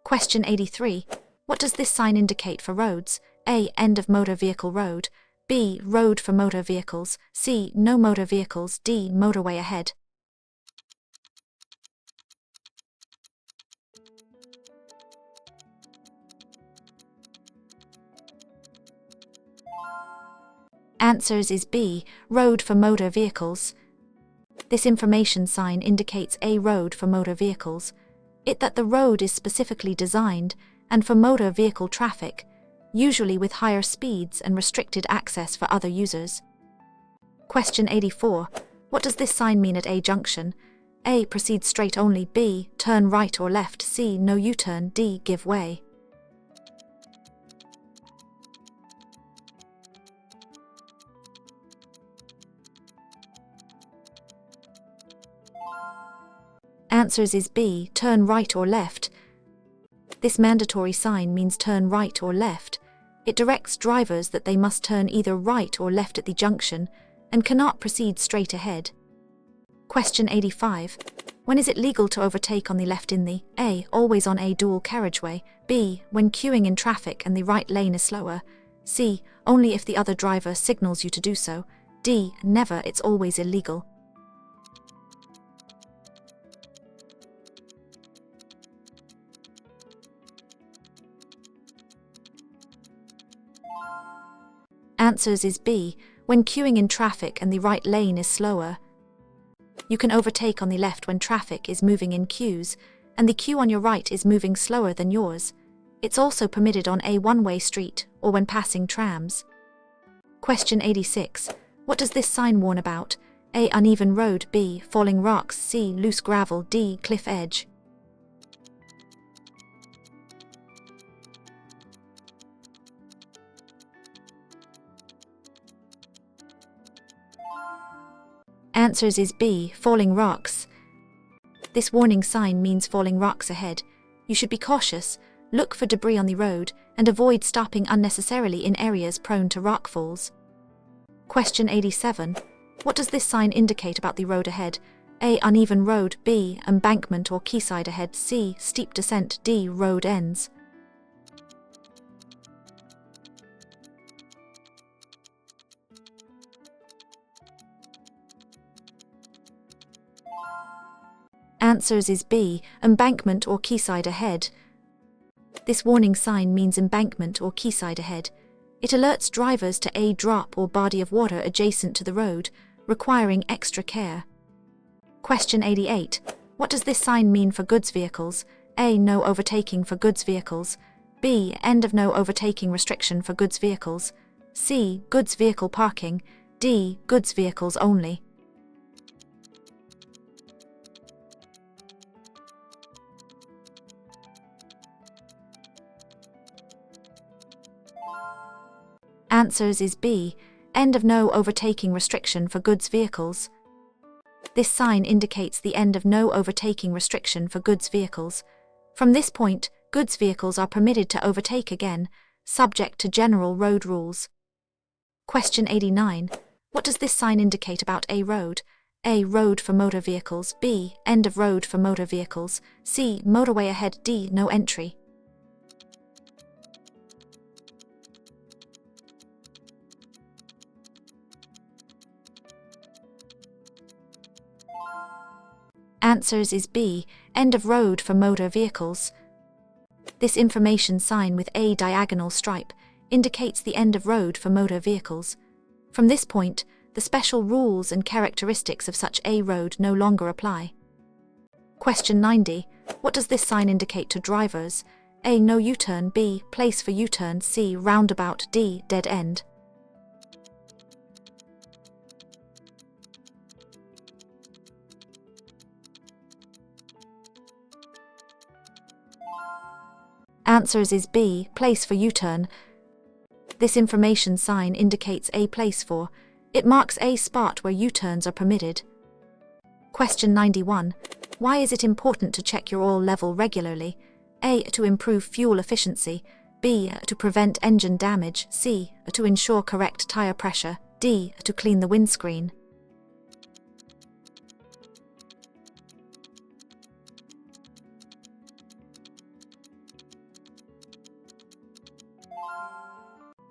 Question 83. What does this sign indicate for roads? A. End of motor vehicle road, B. Road for motor vehicles, C. No motor vehicles, D. Motorway ahead. Answers is B. Road for motor vehicles. This information sign indicates a road for motor vehicles. That the road is specifically designed and for motor vehicle traffic, usually with higher speeds and restricted access for other users. Question 84. What does this sign mean at a junction? A. Proceed straight only, B. Turn right or left, C. No U-turn, D. Give way. Answers is B. Turn right or left. This mandatory sign means turn right or left. It directs drivers that they must turn either right or left at the junction and cannot proceed straight ahead. Question 85. When is it legal to overtake on the left in the A. Always on a dual carriageway, B. When queuing in traffic and the right lane is slower, C. Only if the other driver signals you to do so, D. Never, it's always illegal. Answers is B. When queuing in traffic and the right lane is slower. You can overtake on the left when traffic is moving in queues, and the queue on your right is moving slower than yours. It's also permitted on a one-way street or when passing trams. Question 86. What does this sign warn about? A. Uneven road, B. Falling rocks, C. Loose gravel, D. Cliff edge. Answers is B. Falling rocks. This warning sign means falling rocks ahead. You should be cautious, look for debris on the road, and avoid stopping unnecessarily in areas prone to rock falls. Question 87. What does this sign indicate about the road ahead? A. Uneven road, B. Embankment or quayside ahead, C. Steep descent, D. Road ends. Answers is B. Embankment or quayside ahead. This warning sign means embankment or quayside ahead. It alerts drivers to a drop or body of water adjacent to the road, requiring extra care. Question 88. What does this sign mean for goods vehicles? A. No overtaking for goods vehicles, B. End of no overtaking restriction for goods vehicles, C. Goods vehicle parking, D. Goods vehicles only. Answers is B, end of no overtaking restriction for goods vehicles. This sign indicates the end of no overtaking restriction for goods vehicles. From this point, goods vehicles are permitted to overtake again, subject to general road rules. Question 89. What does this sign indicate about a road? A. Road for motor vehicles. B. End of road for motor vehicles. C. Motorway ahead. D. No entry. Answers is B. End of road for motor vehicles. This information sign with a diagonal stripe indicates the end of road for motor vehicles. From this point, the special rules and characteristics of such a road no longer apply. Question 90. What does this sign indicate to drivers? A. No U-turn. B. Place for U-turn. C. Roundabout. D. Dead end. Answers is B. Place for U-turn. This information sign indicates a place for. It marks a spot where U-turns are permitted. Question 91. Why is it important to check your oil level regularly? A. To improve fuel efficiency. B. To prevent engine damage. C. To ensure correct tire pressure. D. To clean the windscreen.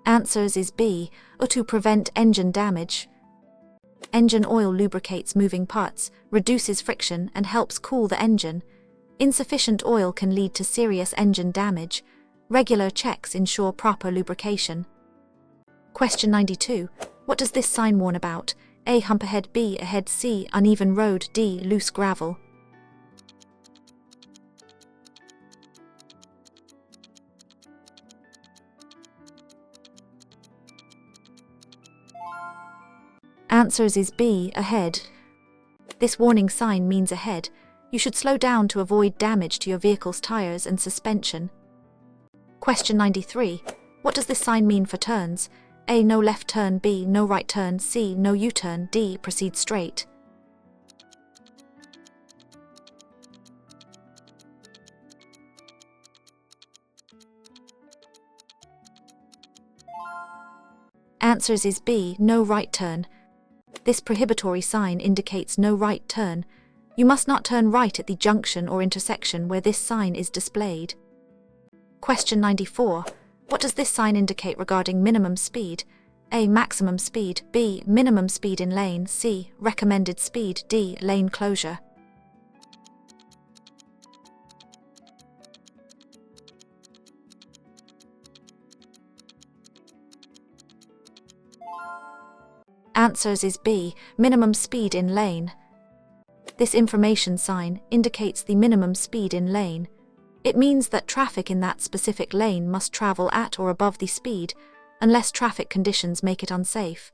Answers is B. To prevent engine damage. Engine oil lubricates moving parts, reduces friction, and helps cool the engine. Insufficient oil can lead to serious engine damage. Regular checks ensure proper lubrication. Question 92. What does this sign warn about? A. Hump ahead. B. Ahead. C. Uneven road. D. Loose gravel. Answers is B. Ahead. This warning sign means ahead. You should slow down to avoid damage to your vehicle's tires and suspension. Question 93. What does this sign mean for turns? A. No left turn. B. No right turn. C. No U-turn. D. Proceed straight. Answers is B. No right turn. This prohibitory sign indicates no right turn. You must not turn right at the junction or intersection where this sign is displayed. Question 94. What does this sign indicate regarding minimum speed? A. Maximum speed. B. Minimum speed in lane. C. Recommended speed. D. Lane closure. Answers is B. Minimum speed in lane. This information sign indicates the minimum speed in lane. It means that traffic in that specific lane must travel at or above the speed, unless traffic conditions make it unsafe.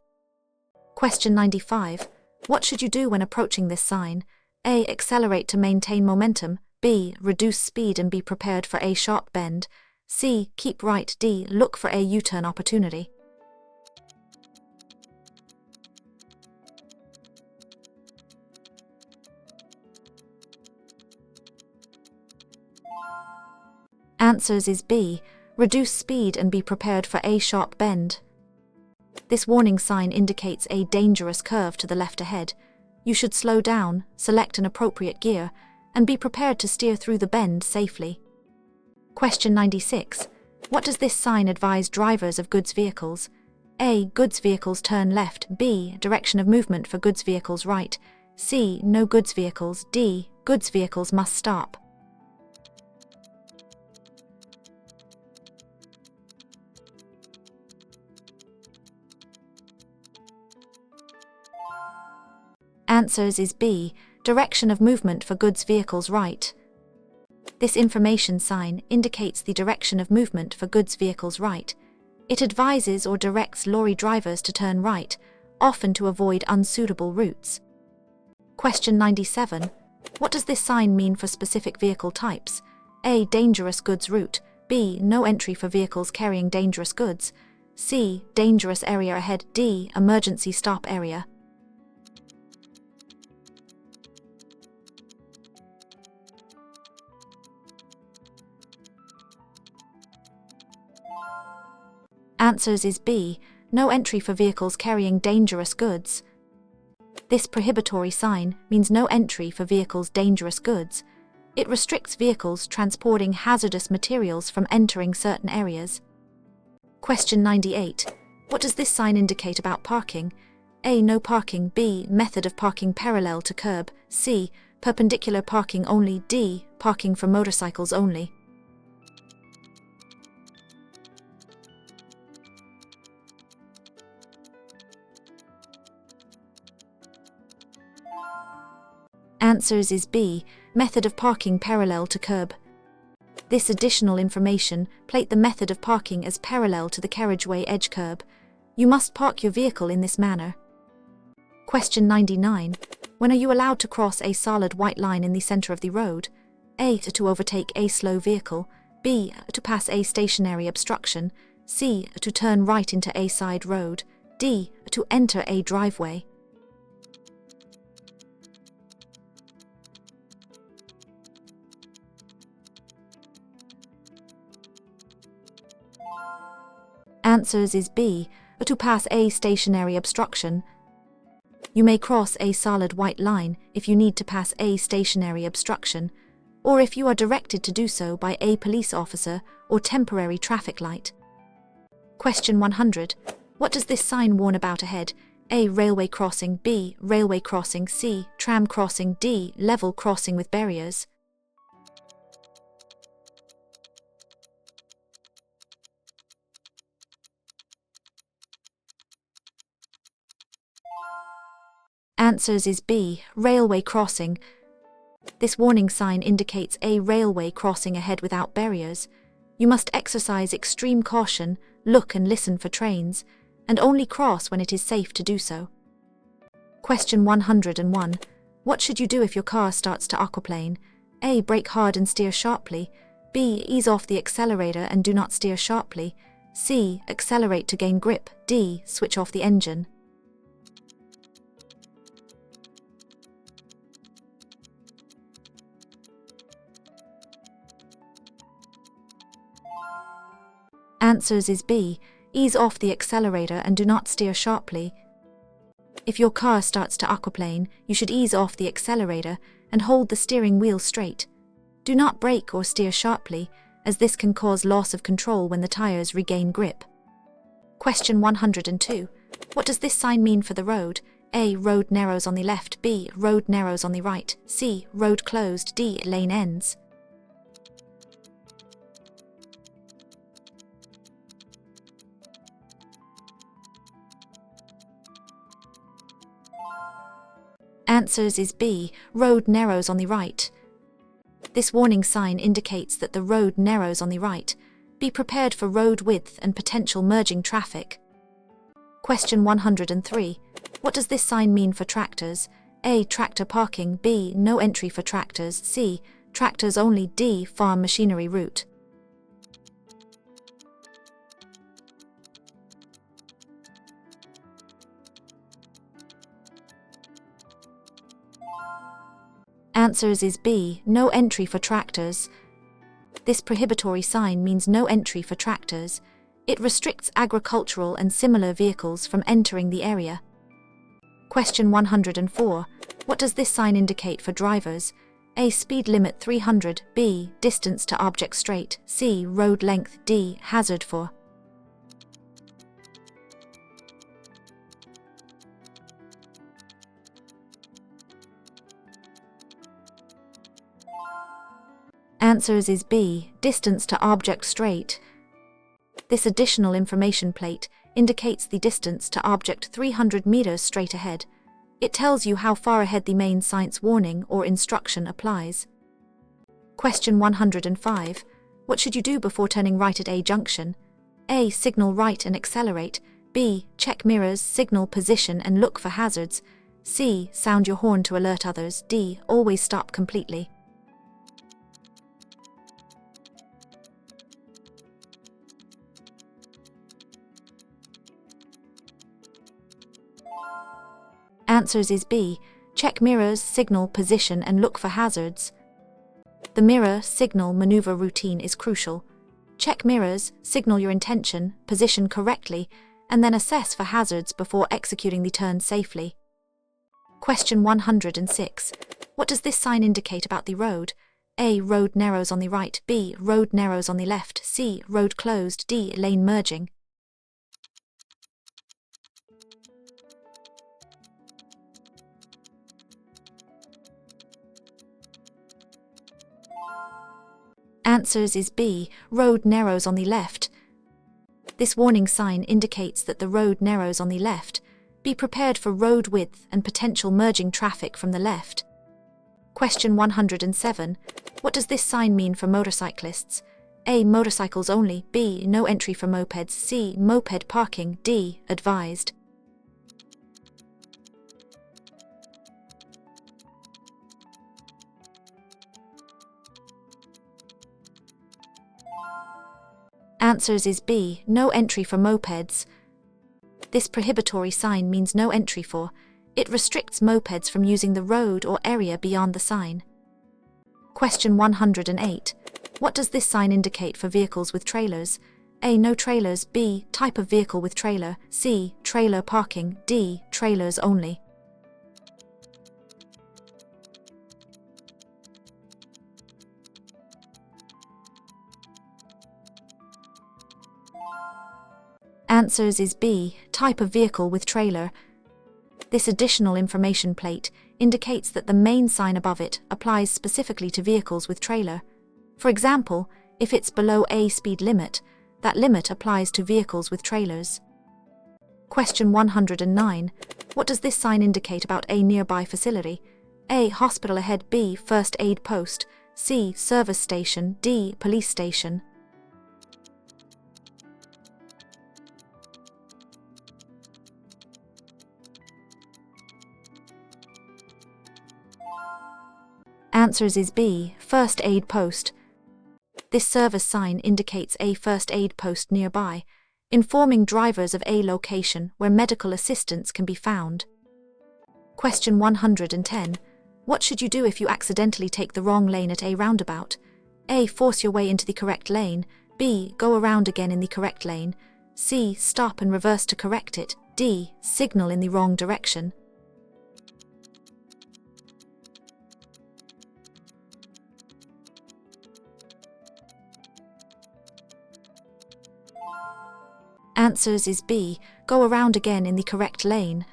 Question 95. What should you do when approaching this sign? A. Accelerate to maintain momentum. B. Reduce speed and be prepared for a sharp bend. C. Keep right. D. Look for a U-turn opportunity. Answers is B. Reduce speed and be prepared for a sharp bend. This warning sign indicates a dangerous curve to the left ahead. You should slow down, select an appropriate gear, and be prepared to steer through the bend safely. Question 96. What does this sign advise drivers of goods vehicles? A. Goods vehicles turn left. B. Direction of movement for goods vehicles right. C. No goods vehicles. D. Goods vehicles must stop. Answers is B. Direction of movement for goods vehicles right. This information sign indicates the direction of movement for goods vehicles right. It advises or directs lorry drivers to turn right, often to avoid unsuitable routes. Question 97. What does this sign mean for specific vehicle types? A. Dangerous goods route. B. No entry for vehicles carrying dangerous goods. C. Dangerous area ahead, D. Emergency stop area. Answers is B. No entry for vehicles carrying dangerous goods. This prohibitory sign means no entry for vehicles dangerous goods. It restricts vehicles transporting hazardous materials from entering certain areas. Question 98. What does this sign indicate about parking? A. No parking. B. Method of parking parallel to curb. C. Perpendicular parking only. D. Parking for motorcycles only. Answers is B. Method of parking parallel to curb. This additional information plate the method of parking as parallel to the carriageway edge curb. You must park your vehicle in this manner. Question 99. When are you allowed to cross a solid white line in the center of the road? A. To overtake a slow vehicle. B. To pass a stationary obstruction. C. To turn right into a side road. D. To enter a driveway. Answers is B. To pass a stationary obstruction. You may cross a solid white line if you need to pass a stationary obstruction, or if you are directed to do so by a police officer or temporary traffic light. Question 100. What does this sign warn about ahead? A. Railway crossing. B. Railway crossing. C. Tram crossing. D. Level crossing with barriers. Answers is B. Railway crossing. This warning sign indicates a railway crossing ahead without barriers. You must exercise extreme caution, look and listen for trains, and only cross when it is safe to do so. Question 101. What should you do if your car starts to aquaplane? A. Brake hard and steer sharply. B. Ease off the accelerator and do not steer sharply. C. Accelerate to gain grip. D. Switch off the engine. Answers is B. Ease off the accelerator and do not steer sharply. If your car starts to aquaplane, you should ease off the accelerator and hold the steering wheel straight. Do not brake or steer sharply, as this can cause loss of control when the tires regain grip. Question 102. What does this sign mean for the road? A. Road narrows on the left. B. Road narrows on the right. C. Road closed. D. Lane ends. Answers is B. Road narrows on the right. This warning sign indicates that the road narrows on the right. Be prepared for road width and potential merging traffic. Question 103. What does this sign mean for tractors? A. Tractor parking. B. No entry for tractors. C. Tractors only. D. Farm machinery route. Answers is B. No entry for tractors. This prohibitory sign means no entry for tractors. It restricts agricultural and similar vehicles from entering the area. Question 104. What does this sign indicate for drivers? A. Speed limit 300. B. Distance to object straight. C. Road length. D. Hazard for. Answers is B. Distance to object straight. This additional information plate indicates the distance to object 300 meters straight ahead. It tells you how far ahead the main science warning or instruction applies. Question 105. What should you do before turning right at a junction? A. Signal right and accelerate. B. Check mirrors, signal position and look for hazards. C. Sound your horn to alert others. D. Always stop completely. Answers is B. Check mirrors, signal, position and look for hazards. The mirror, signal, maneuver routine is crucial. Check mirrors, signal your intention, position correctly, and then assess for hazards before executing the turn safely. Question 106. What does this sign indicate about the road? A. Road narrows on the right. B. Road narrows on the left. C. Road closed. D. Lane merging. Answers is B. Road narrows on the left. This warning sign indicates that the road narrows on the left. Be prepared for road width and potential merging traffic from the left. Question 107. What does this sign mean for motorcyclists? A. Motorcycles only. B. No entry for mopeds. C. Moped parking. D. Advised. Answers is B. No entry for mopeds. This prohibitory sign means no entry for. It restricts mopeds from using the road or area beyond the sign. Question 108. What does this sign indicate for vehicles with trailers? A. No trailers. B. Type of vehicle with trailer. C. Trailer parking. D. Trailers only. Answers is B. Type of vehicle with trailer. This additional information plate indicates that the main sign above it applies specifically to vehicles with trailer. For example, if it's below a speed limit, that limit applies to vehicles with trailers. Question 109. What does this sign indicate about a nearby facility? A. Hospital ahead. B. First aid post. C. Service station. D. Police station. Answers is B. First aid post. This service sign indicates a first aid post nearby, informing drivers of a location where medical assistance can be found. Question 110. What should you do if you accidentally take the wrong lane at a roundabout? A. Force your way into the correct lane. B. Go around again in the correct lane. C. Stop and reverse to correct it. D. Signal in the wrong direction. Answers is B. Go around again in the correct lane.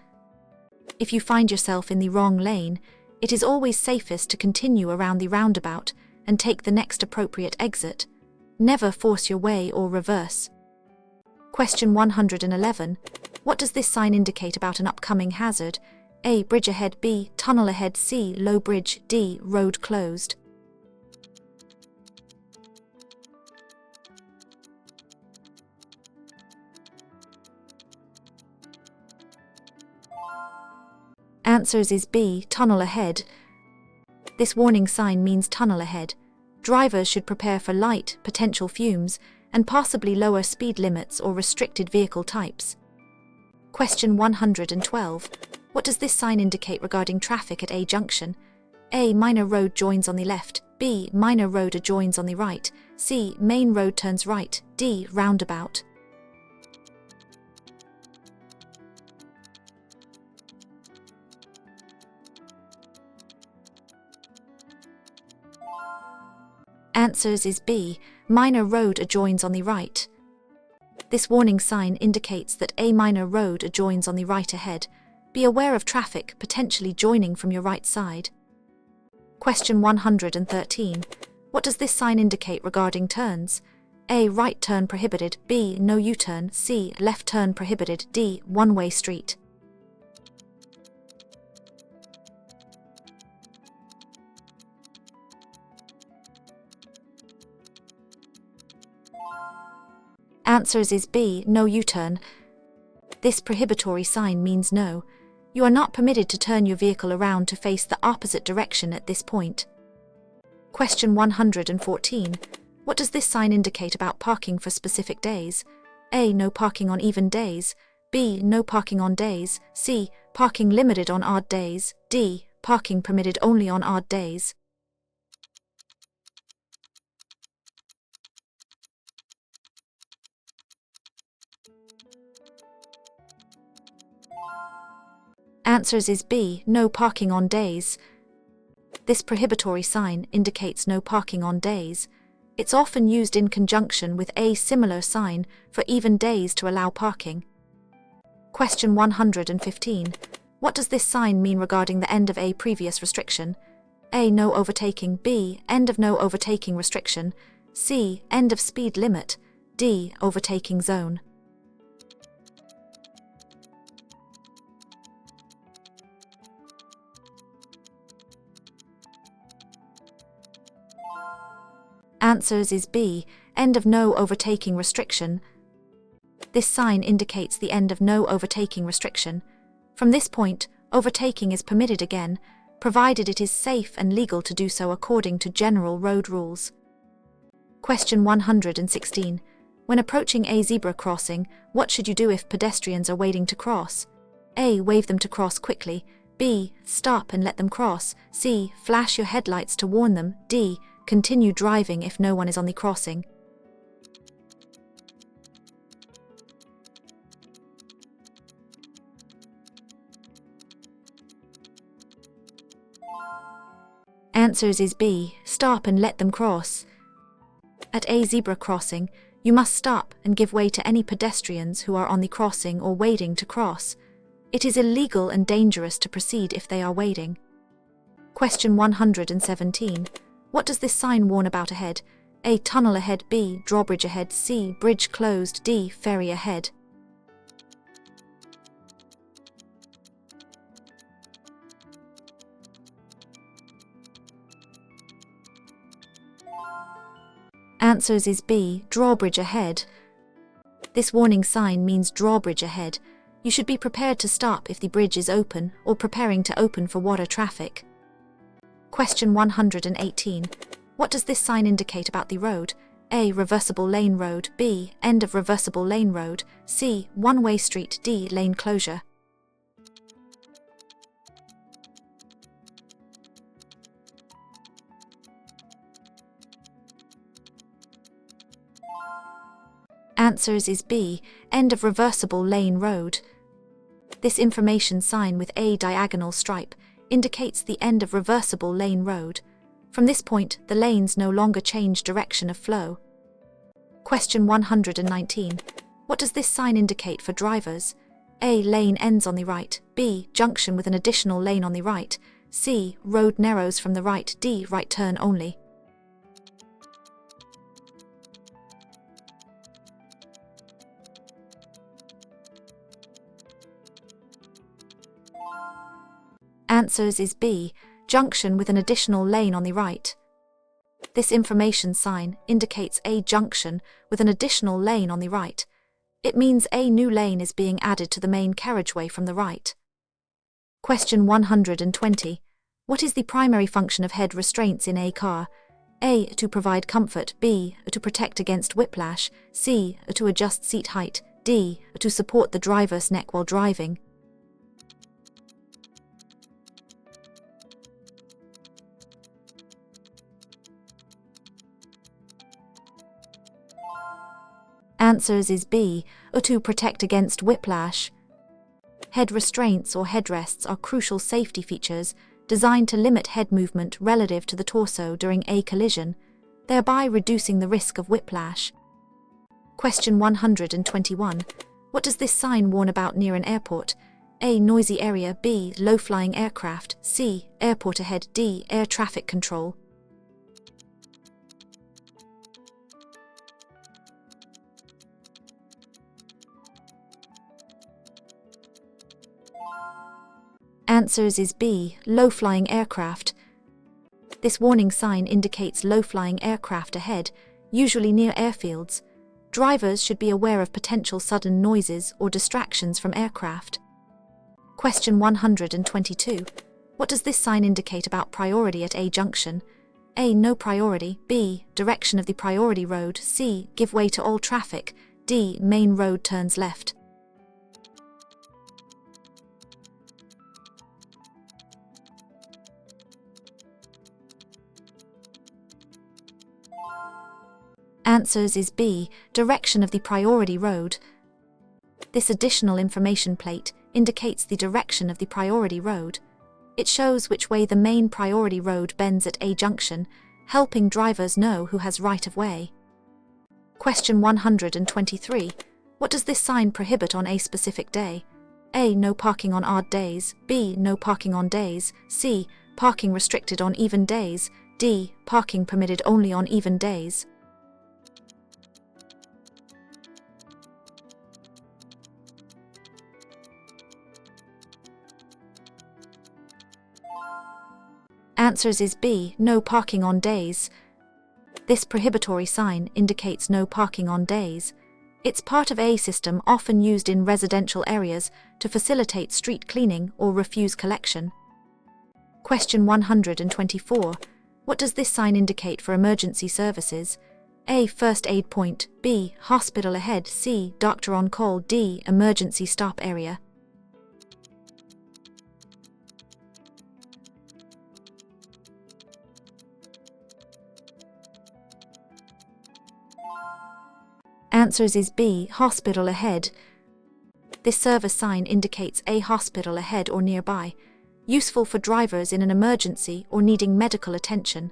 If you find yourself in the wrong lane, it is always safest to continue around the roundabout and take the next appropriate exit. Never force your way or reverse. Question 111. What does this sign indicate about an upcoming hazard? A. Bridge ahead. B. Tunnel ahead. C. Low bridge. D. Road closed. Answers is B. Tunnel ahead. This warning sign means tunnel ahead. Drivers should prepare for light, potential fumes, and possibly lower speed limits or restricted vehicle types. Question 112. What does this sign indicate regarding traffic at a junction? A. Minor road joins on the left. B. Minor road adjoins on the right. C. Main road turns right. D. Roundabout. Answers is B. Minor road adjoins on the right. This warning sign indicates that a minor road adjoins on the right ahead. Be aware of traffic potentially joining from your right side. Question 113. What does this sign indicate regarding turns? A. Right turn prohibited. B. No U-turn. C. Left turn prohibited. D. One-way street. Answers is B. No U-turn. This prohibitory sign means no. You are not permitted to turn your vehicle around to face the opposite direction at this point. Question 114. What does this sign indicate about parking for specific days? A. No parking on even days. B. No parking on days. C. Parking limited on odd days. D. Parking permitted only on odd days. Answers is B. No parking on days. This prohibitory sign indicates no parking on days. It's often used in conjunction with a similar sign for even days to allow parking. Question 115. What does this sign mean regarding the end of a previous restriction? A. No overtaking. B. End of no overtaking restriction. C. End of speed limit. D. Overtaking zone. Answers is B. End of no overtaking restriction. This sign indicates the end of no overtaking restriction. From this point, overtaking is permitted again, provided it is safe and legal to do so according to general road rules. Question 116. When approaching a zebra crossing, what should you do if pedestrians are waiting to cross? A. Wave them to cross quickly. B. Stop and let them cross. C. Flash your headlights to warn them. D. Continue driving if no one is on the crossing. Answers is B. Stop and let them cross. At a zebra crossing, you must stop and give way to any pedestrians who are on the crossing or waiting to cross. It is illegal and dangerous to proceed if they are waiting. Question 117. What does this sign warn about ahead? A. Tunnel ahead. B. Drawbridge ahead. C. Bridge closed. D. Ferry ahead. Answers is B. Drawbridge ahead. This warning sign means drawbridge ahead. You should be prepared to stop if the bridge is open or preparing to open for water traffic. Question 118. What does this sign indicate about the road? A. Reversible lane road. B. End of reversible lane road. C. One-way street. D. Lane closure. Answers is B. End of reversible lane road. This information sign with a diagonal stripe indicates the end of reversible lane road. From this point, the lanes no longer change direction of flow. Question 119. What does this sign indicate for drivers? A. Lane ends on the right. B. Junction with an additional lane on the right. C. Road narrows from the right. D. Right turn only. Answers is B. Junction with an additional lane on the right. This information sign indicates a junction with an additional lane on the right. It means a new lane is being added to the main carriageway from the right. Question 120. What is the primary function of head restraints in a car? A. To provide comfort. B. To protect against whiplash. C. To adjust seat height. D. To support the driver's neck while driving. Answers is B. To protect against whiplash. Head restraints or headrests are crucial safety features designed to limit head movement relative to the torso during a collision, thereby reducing the risk of whiplash. Question 121. What does this sign warn about near an airport? A. Noisy area. B. Low-flying aircraft. C. Airport ahead. D. Air traffic control. Answers is B. Low-flying aircraft. This warning sign indicates low-flying aircraft ahead, usually near airfields. Drivers should be aware of potential sudden noises or distractions from aircraft. Question 122. What does this sign indicate about priority at a junction? A. No priority. B. Direction of the priority road. C. Give way to all traffic. D. Main road turns left. Answers is B, direction of the priority road. This additional information plate indicates the direction of the priority road. It shows which way the main priority road bends at A junction, helping drivers know who has right of way. Question 123. What does this sign prohibit on a specific day? A. No parking on odd days. B. No parking on days. C. Parking restricted on even days. D. Parking permitted only on even days. Answers is B. No parking on days. This prohibitory sign indicates no parking on days. It's part of a system often used in residential areas to facilitate street cleaning or refuse collection. Question 124. What does this sign indicate for emergency services? A. First aid point. B. Hospital ahead. C. Doctor on call. D. Emergency stop area. Answers is B. Hospital ahead. This service sign indicates a hospital ahead or nearby, useful for drivers in an emergency or needing medical attention.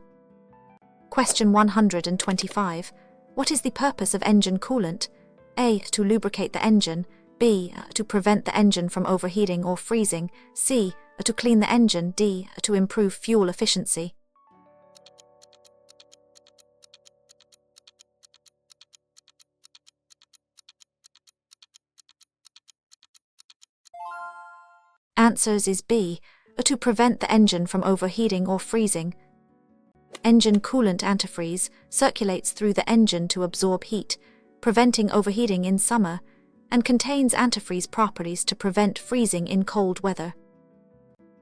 Question 125. What is the purpose of engine coolant? A. To lubricate the engine. B. To prevent the engine from overheating or freezing. C. To clean the engine. D. To improve fuel efficiency. Answers is B. To prevent the engine from overheating or freezing. Engine coolant antifreeze circulates through the engine to absorb heat, preventing overheating in summer, and contains antifreeze properties to prevent freezing in cold weather.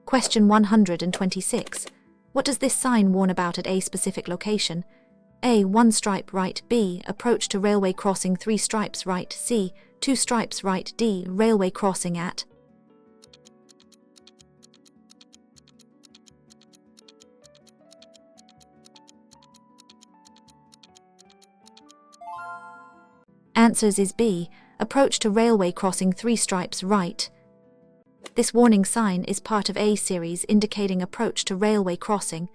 Question 126. What does this sign warn about at a specific location? A. 1 stripe right. B. Approach to railway crossing 3 stripes right. C. 2 stripes right. D. Railway crossing at. Answers is B. Approach to railway crossing 3 stripes right. This warning sign is part of A series indicating approach to railway crossing.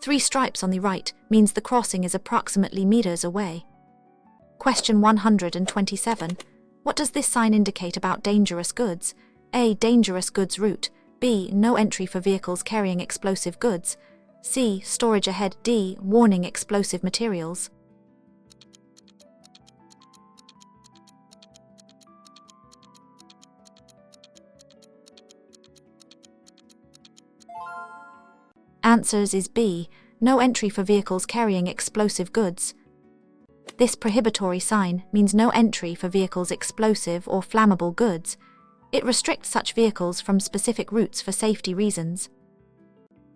3 stripes on the right means the crossing is approximately meters away. Question 127. What does this sign indicate about dangerous goods? A. Dangerous goods route. B. No entry for vehicles carrying explosive goods. C. Storage ahead. D. Warning explosive materials. Answers is B. No entry for vehicles carrying explosive goods. This prohibitory sign means no entry for vehicles explosive or flammable goods. It restricts such vehicles from specific routes for safety reasons.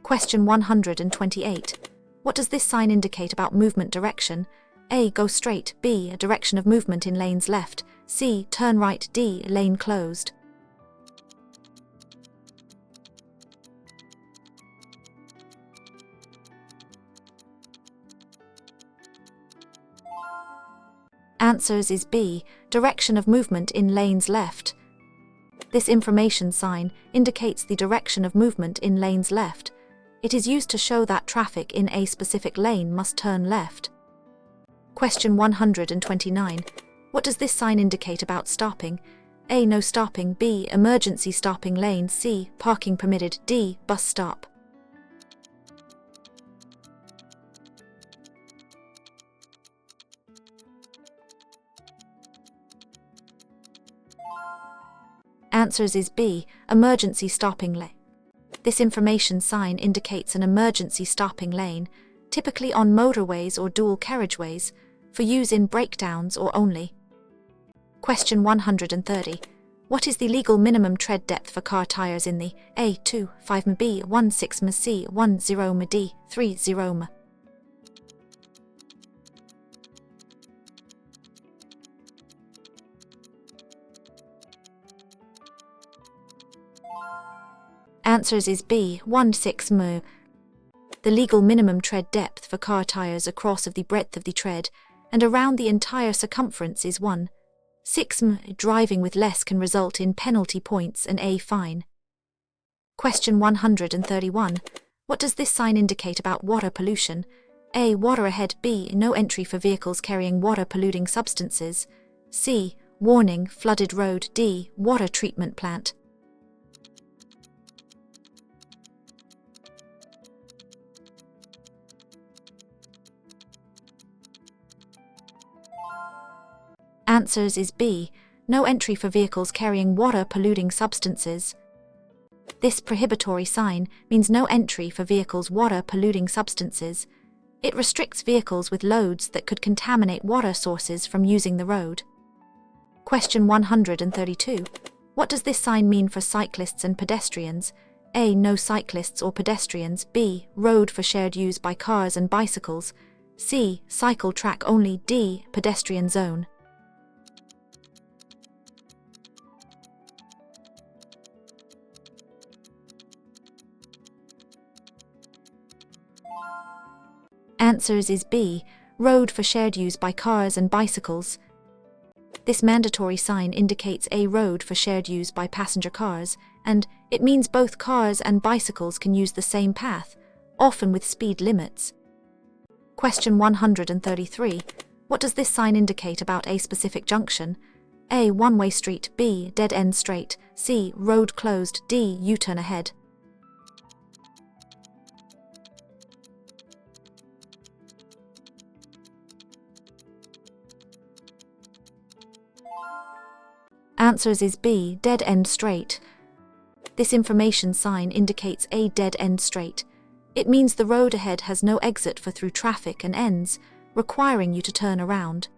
Question 128. What does this sign indicate about movement direction? A. Go straight. B. A direction of movement in lanes left. C. Turn right. D. Lane closed. Answers is B. Direction of movement in lanes left. This information sign indicates the direction of movement in lanes left. It is used to show that traffic in a specific lane must turn left. Question 129. What does this sign indicate about stopping? A. No stopping. B. Emergency stopping lane. C. Parking permitted. D. Bus stop. Answers is B. Emergency stopping lane. This information sign indicates an emergency stopping lane, typically on motorways or dual carriageways, for use in breakdowns or only. Question 130. What is the legal minimum tread depth for car tires in the A. 2, 5 m, B. 1, 6 m, C. 1, 0 m, D. 3, 0 m? Answers is B. 1, 6 m. The legal minimum tread depth for car tires across of the breadth of the tread and around the entire circumference is 1. 6. Driving with less can result in penalty points and a fine. Question 131. What does this sign indicate about water pollution? A. Water ahead. B. No entry for vehicles carrying water-polluting substances. C. Warning, flooded road. D. Water treatment plant. Answers is B. No entry for vehicles carrying water-polluting substances. This prohibitory sign means no entry for vehicles water-polluting substances. It restricts vehicles with loads that could contaminate water sources from using the road. Question 132. What does this sign mean for cyclists and pedestrians? A. No cyclists or pedestrians. B. Road for shared use by cars and bicycles. C. Cycle track only. D. Pedestrian zone. Answers is B. Road for shared use by cars and bicycles. This mandatory sign indicates a road for shared use by passenger cars, and it means both cars and bicycles can use the same path, often with speed limits. Question 133. What does this sign indicate about a specific junction? A. One-way street. B. Dead-end straight. C. Road closed. D. U-turn ahead. Answers is B. Dead-end straight. This information sign indicates a dead-end straight. It means the road ahead has no exit for through traffic and ends, requiring you to turn around.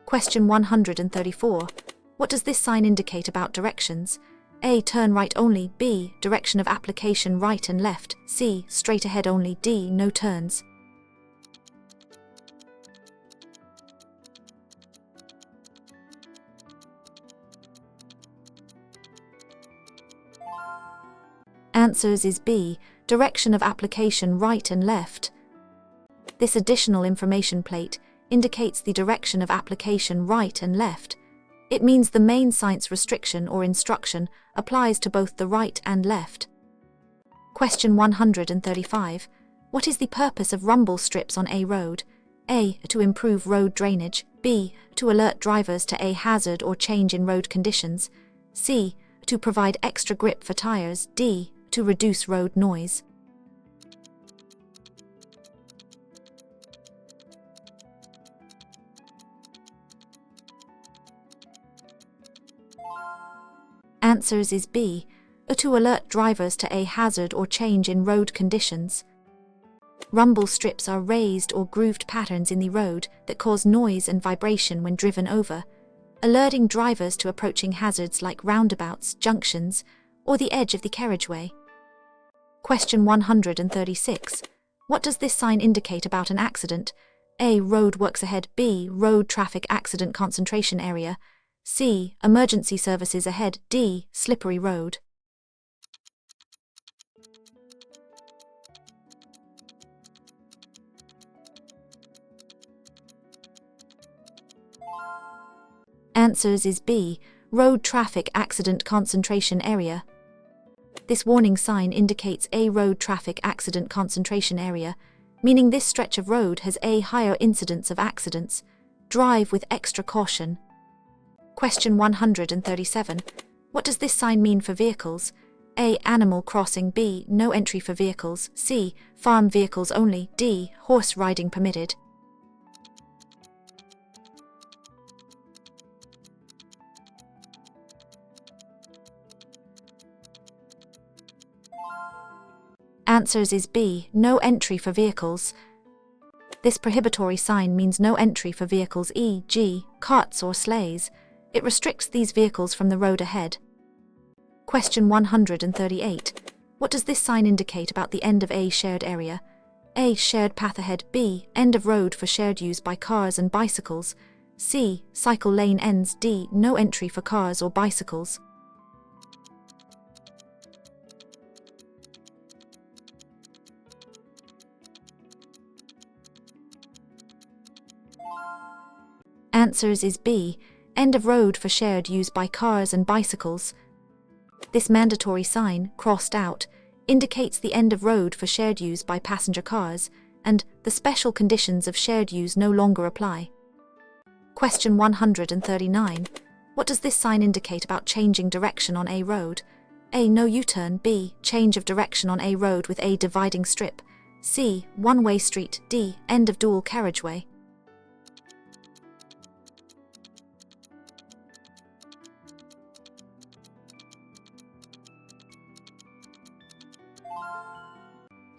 Question 134. What does this sign indicate about directions? A. Turn right only. B. Direction of application right and left. C. Straight ahead only. D. No turns. Answers is B. Direction of application right and left. This additional information plate indicates the direction of application right and left. It means the main science restriction or instruction applies to both the right and left. Question 135. What is the purpose of rumble strips on a road? A. To improve road drainage. B. To alert drivers to a hazard or change in road conditions. C. To provide extra grip for tires. D. To reduce road noise. Answers is B. To alert drivers to a hazard or change in road conditions. Rumble strips are raised or grooved patterns in the road that cause noise and vibration when driven over, alerting drivers to approaching hazards like roundabouts, junctions, or the edge of the carriageway. Question 136. What does this sign indicate about an accident? A. Road works ahead. B. Road traffic accident concentration area. C. Emergency services ahead. D. Slippery road. Answers is B. Road traffic accident concentration area. This warning sign indicates a road traffic accident concentration area, meaning this stretch of road has a higher incidence of accidents. Drive with extra caution. Question 137. What does this sign mean for vehicles? A. Animal crossing. B. No entry for vehicles. C. Farm vehicles only. D. Horse riding permitted. Answers is B. No entry for vehicles. This prohibitory sign means no entry for vehicles, e.g., carts or sleighs. It restricts these vehicles from the road ahead. Question 138. What does this sign indicate about the end of a shared area? A. Shared path ahead. B. End of road for shared use by cars and bicycles. C. Cycle lane ends. D. No entry for cars or bicycles. Answers is B. End of road for shared use by cars and bicycles. This mandatory sign, crossed out, indicates the end of road for shared use by passenger cars, and the special conditions of shared use no longer apply. Question 139. What does this sign indicate about changing direction on A road? A. No U-turn. B. Change of direction on A road with a dividing strip. C. One-way street. D. End of dual carriageway.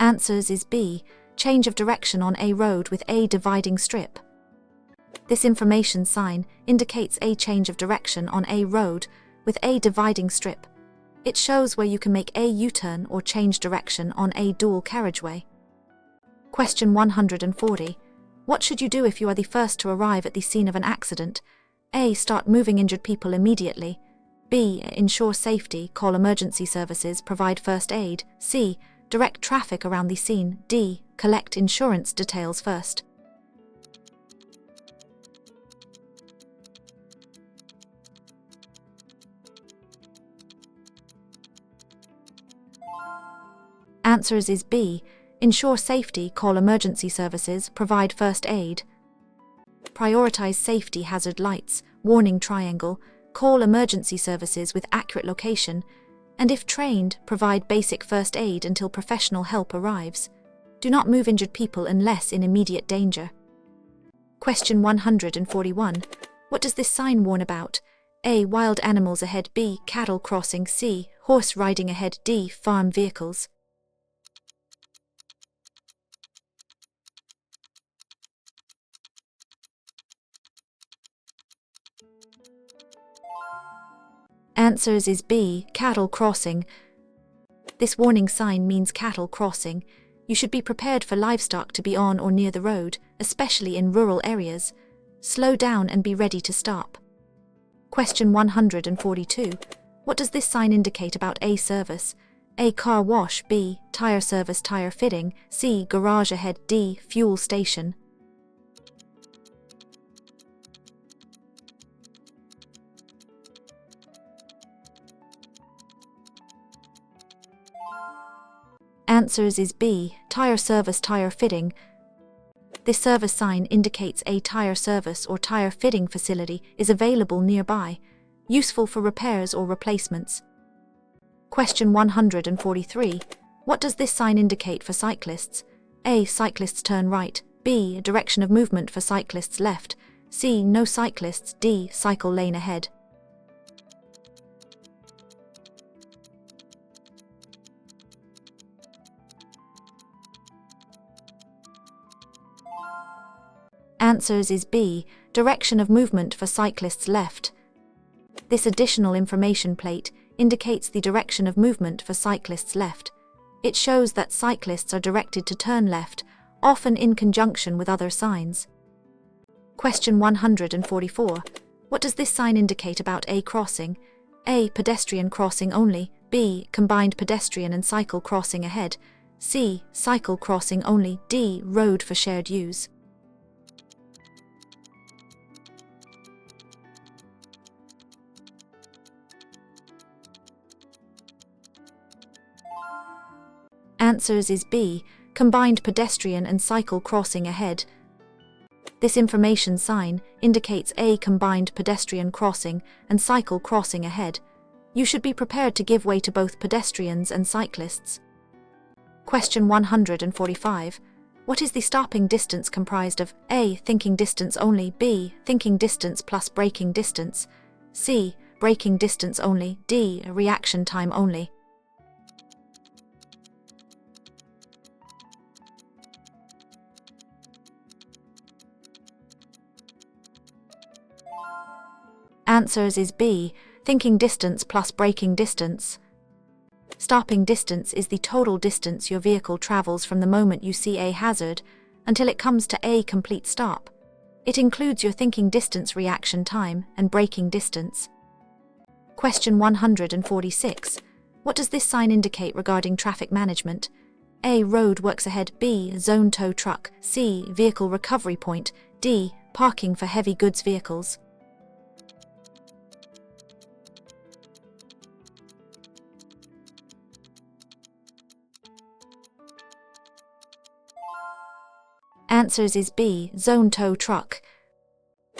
Answers is B. Change of direction on A road with a dividing strip. This information sign indicates a change of direction on A road with a dividing strip. It shows where you can make a U-turn or change direction on a dual carriageway. Question 140. What should you do if you are the first to arrive at the scene of an accident? A. Start moving injured people immediately. B. Ensure safety, call emergency services, provide first aid. C. Direct traffic around the scene. D. Collect insurance details first. Answers is B. Ensure safety, call emergency services, provide first aid. Prioritize safety hazard lights, warning triangle, call emergency services with accurate location, and if trained, provide basic first aid until professional help arrives. Do not move injured people unless in immediate danger. Question 141. What does this sign warn about? A. Wild animals ahead. B. Cattle crossing. C. Horse riding ahead. D. Farm vehicles. Answers is B. Cattle crossing. This warning sign means cattle crossing. You should be prepared for livestock to be on or near the road, especially in rural areas. Slow down and be ready to stop. Question 142. What does this sign indicate about A service? A. Car wash. B. Tire service, tire fitting. C. Garage ahead. D. Fuel station. Answers is B. Tire service, tire fitting. This service sign indicates a tire service or tire fitting facility is available nearby, useful for repairs or replacements. Question 143. What does this sign indicate for cyclists? A. Cyclists turn right. B. Direction of movement for cyclists left. C. No cyclists. D. Cycle lane ahead. Answers is B. Direction of movement for cyclists left. This additional information plate indicates the direction of movement for cyclists left. It shows that cyclists are directed to turn left, often in conjunction with other signs. Question 144. What does this sign indicate about a crossing? A. Pedestrian crossing only. B. Combined pedestrian and cycle crossing ahead. C. Cycle crossing only. D. Road for shared use. Answers is B. Combined pedestrian and cycle crossing ahead. This information sign indicates a combined pedestrian crossing and cycle crossing ahead. You should be prepared to give way to both pedestrians and cyclists. Question 145. What is the stopping distance comprised of? A. Thinking distance only. B. Thinking distance plus braking distance. C. Braking distance only. D. Reaction time only. Answers is B. Thinking distance plus braking distance. Stopping distance is the total distance your vehicle travels from the moment you see a hazard until it comes to a complete stop. It includes your thinking distance reaction time and braking distance. Question 146. What does this sign indicate regarding traffic management? A. Road works ahead. B. Zone tow truck. C. Vehicle recovery point. D. parking for heavy goods vehicles. Answers is B, zone tow truck.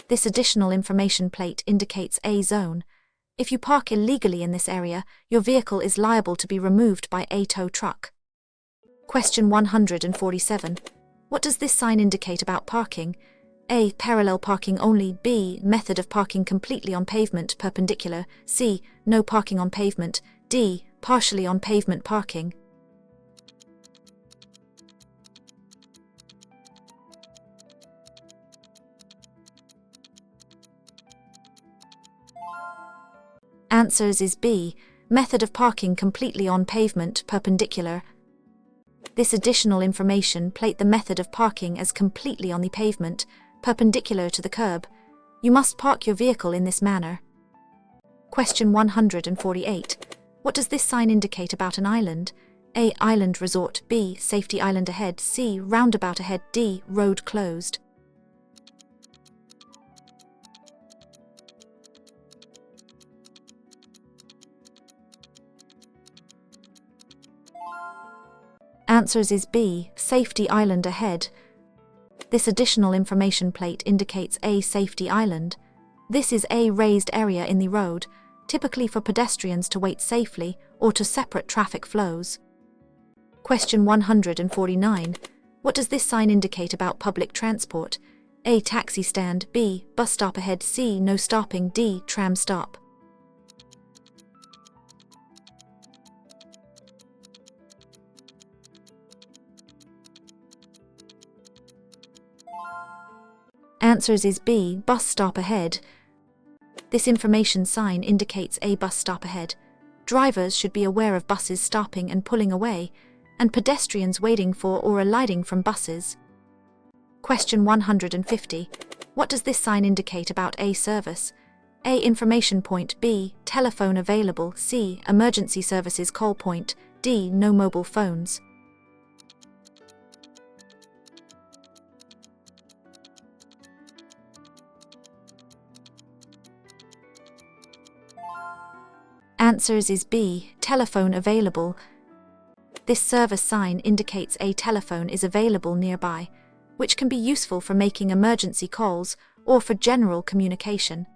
This additional information plate indicates a zone. If you park illegally in this area, your vehicle is liable to be removed by a tow truck. Question 147. What does this sign indicate about parking? A. Parallel parking only. B. Method of parking completely on pavement perpendicular. C. No parking on pavement. D. Partially on pavement parking. Answers is B. Method of parking completely on pavement perpendicular. This additional information plate the method of parking as completely on the pavement, perpendicular to the curb. You must park your vehicle in this manner. Question 148. What does this sign indicate about an island? A. Island resort. B. Safety island ahead. C. Roundabout ahead. D. Road closed. Answers is B. Safety island ahead. This additional information plate indicates a safety island. This is a raised area in the road, typically for pedestrians to wait safely or to separate traffic flows. Question 149. What does this sign indicate about public transport? A. Taxi stand. B. Bus stop ahead. C. No stopping. D. Tram stop. Answers is B. Bus stop ahead. This information sign indicates a bus stop ahead. Drivers should be aware of buses stopping and pulling away, and pedestrians waiting for or alighting from buses. Question 150. What does this sign indicate about a service? A. Information point. B. Telephone available. C. Emergency services call point. D. No mobile phones. Answers is B. Telephone available. This service sign indicates a telephone is available nearby, which can be useful for making emergency calls or for general communication.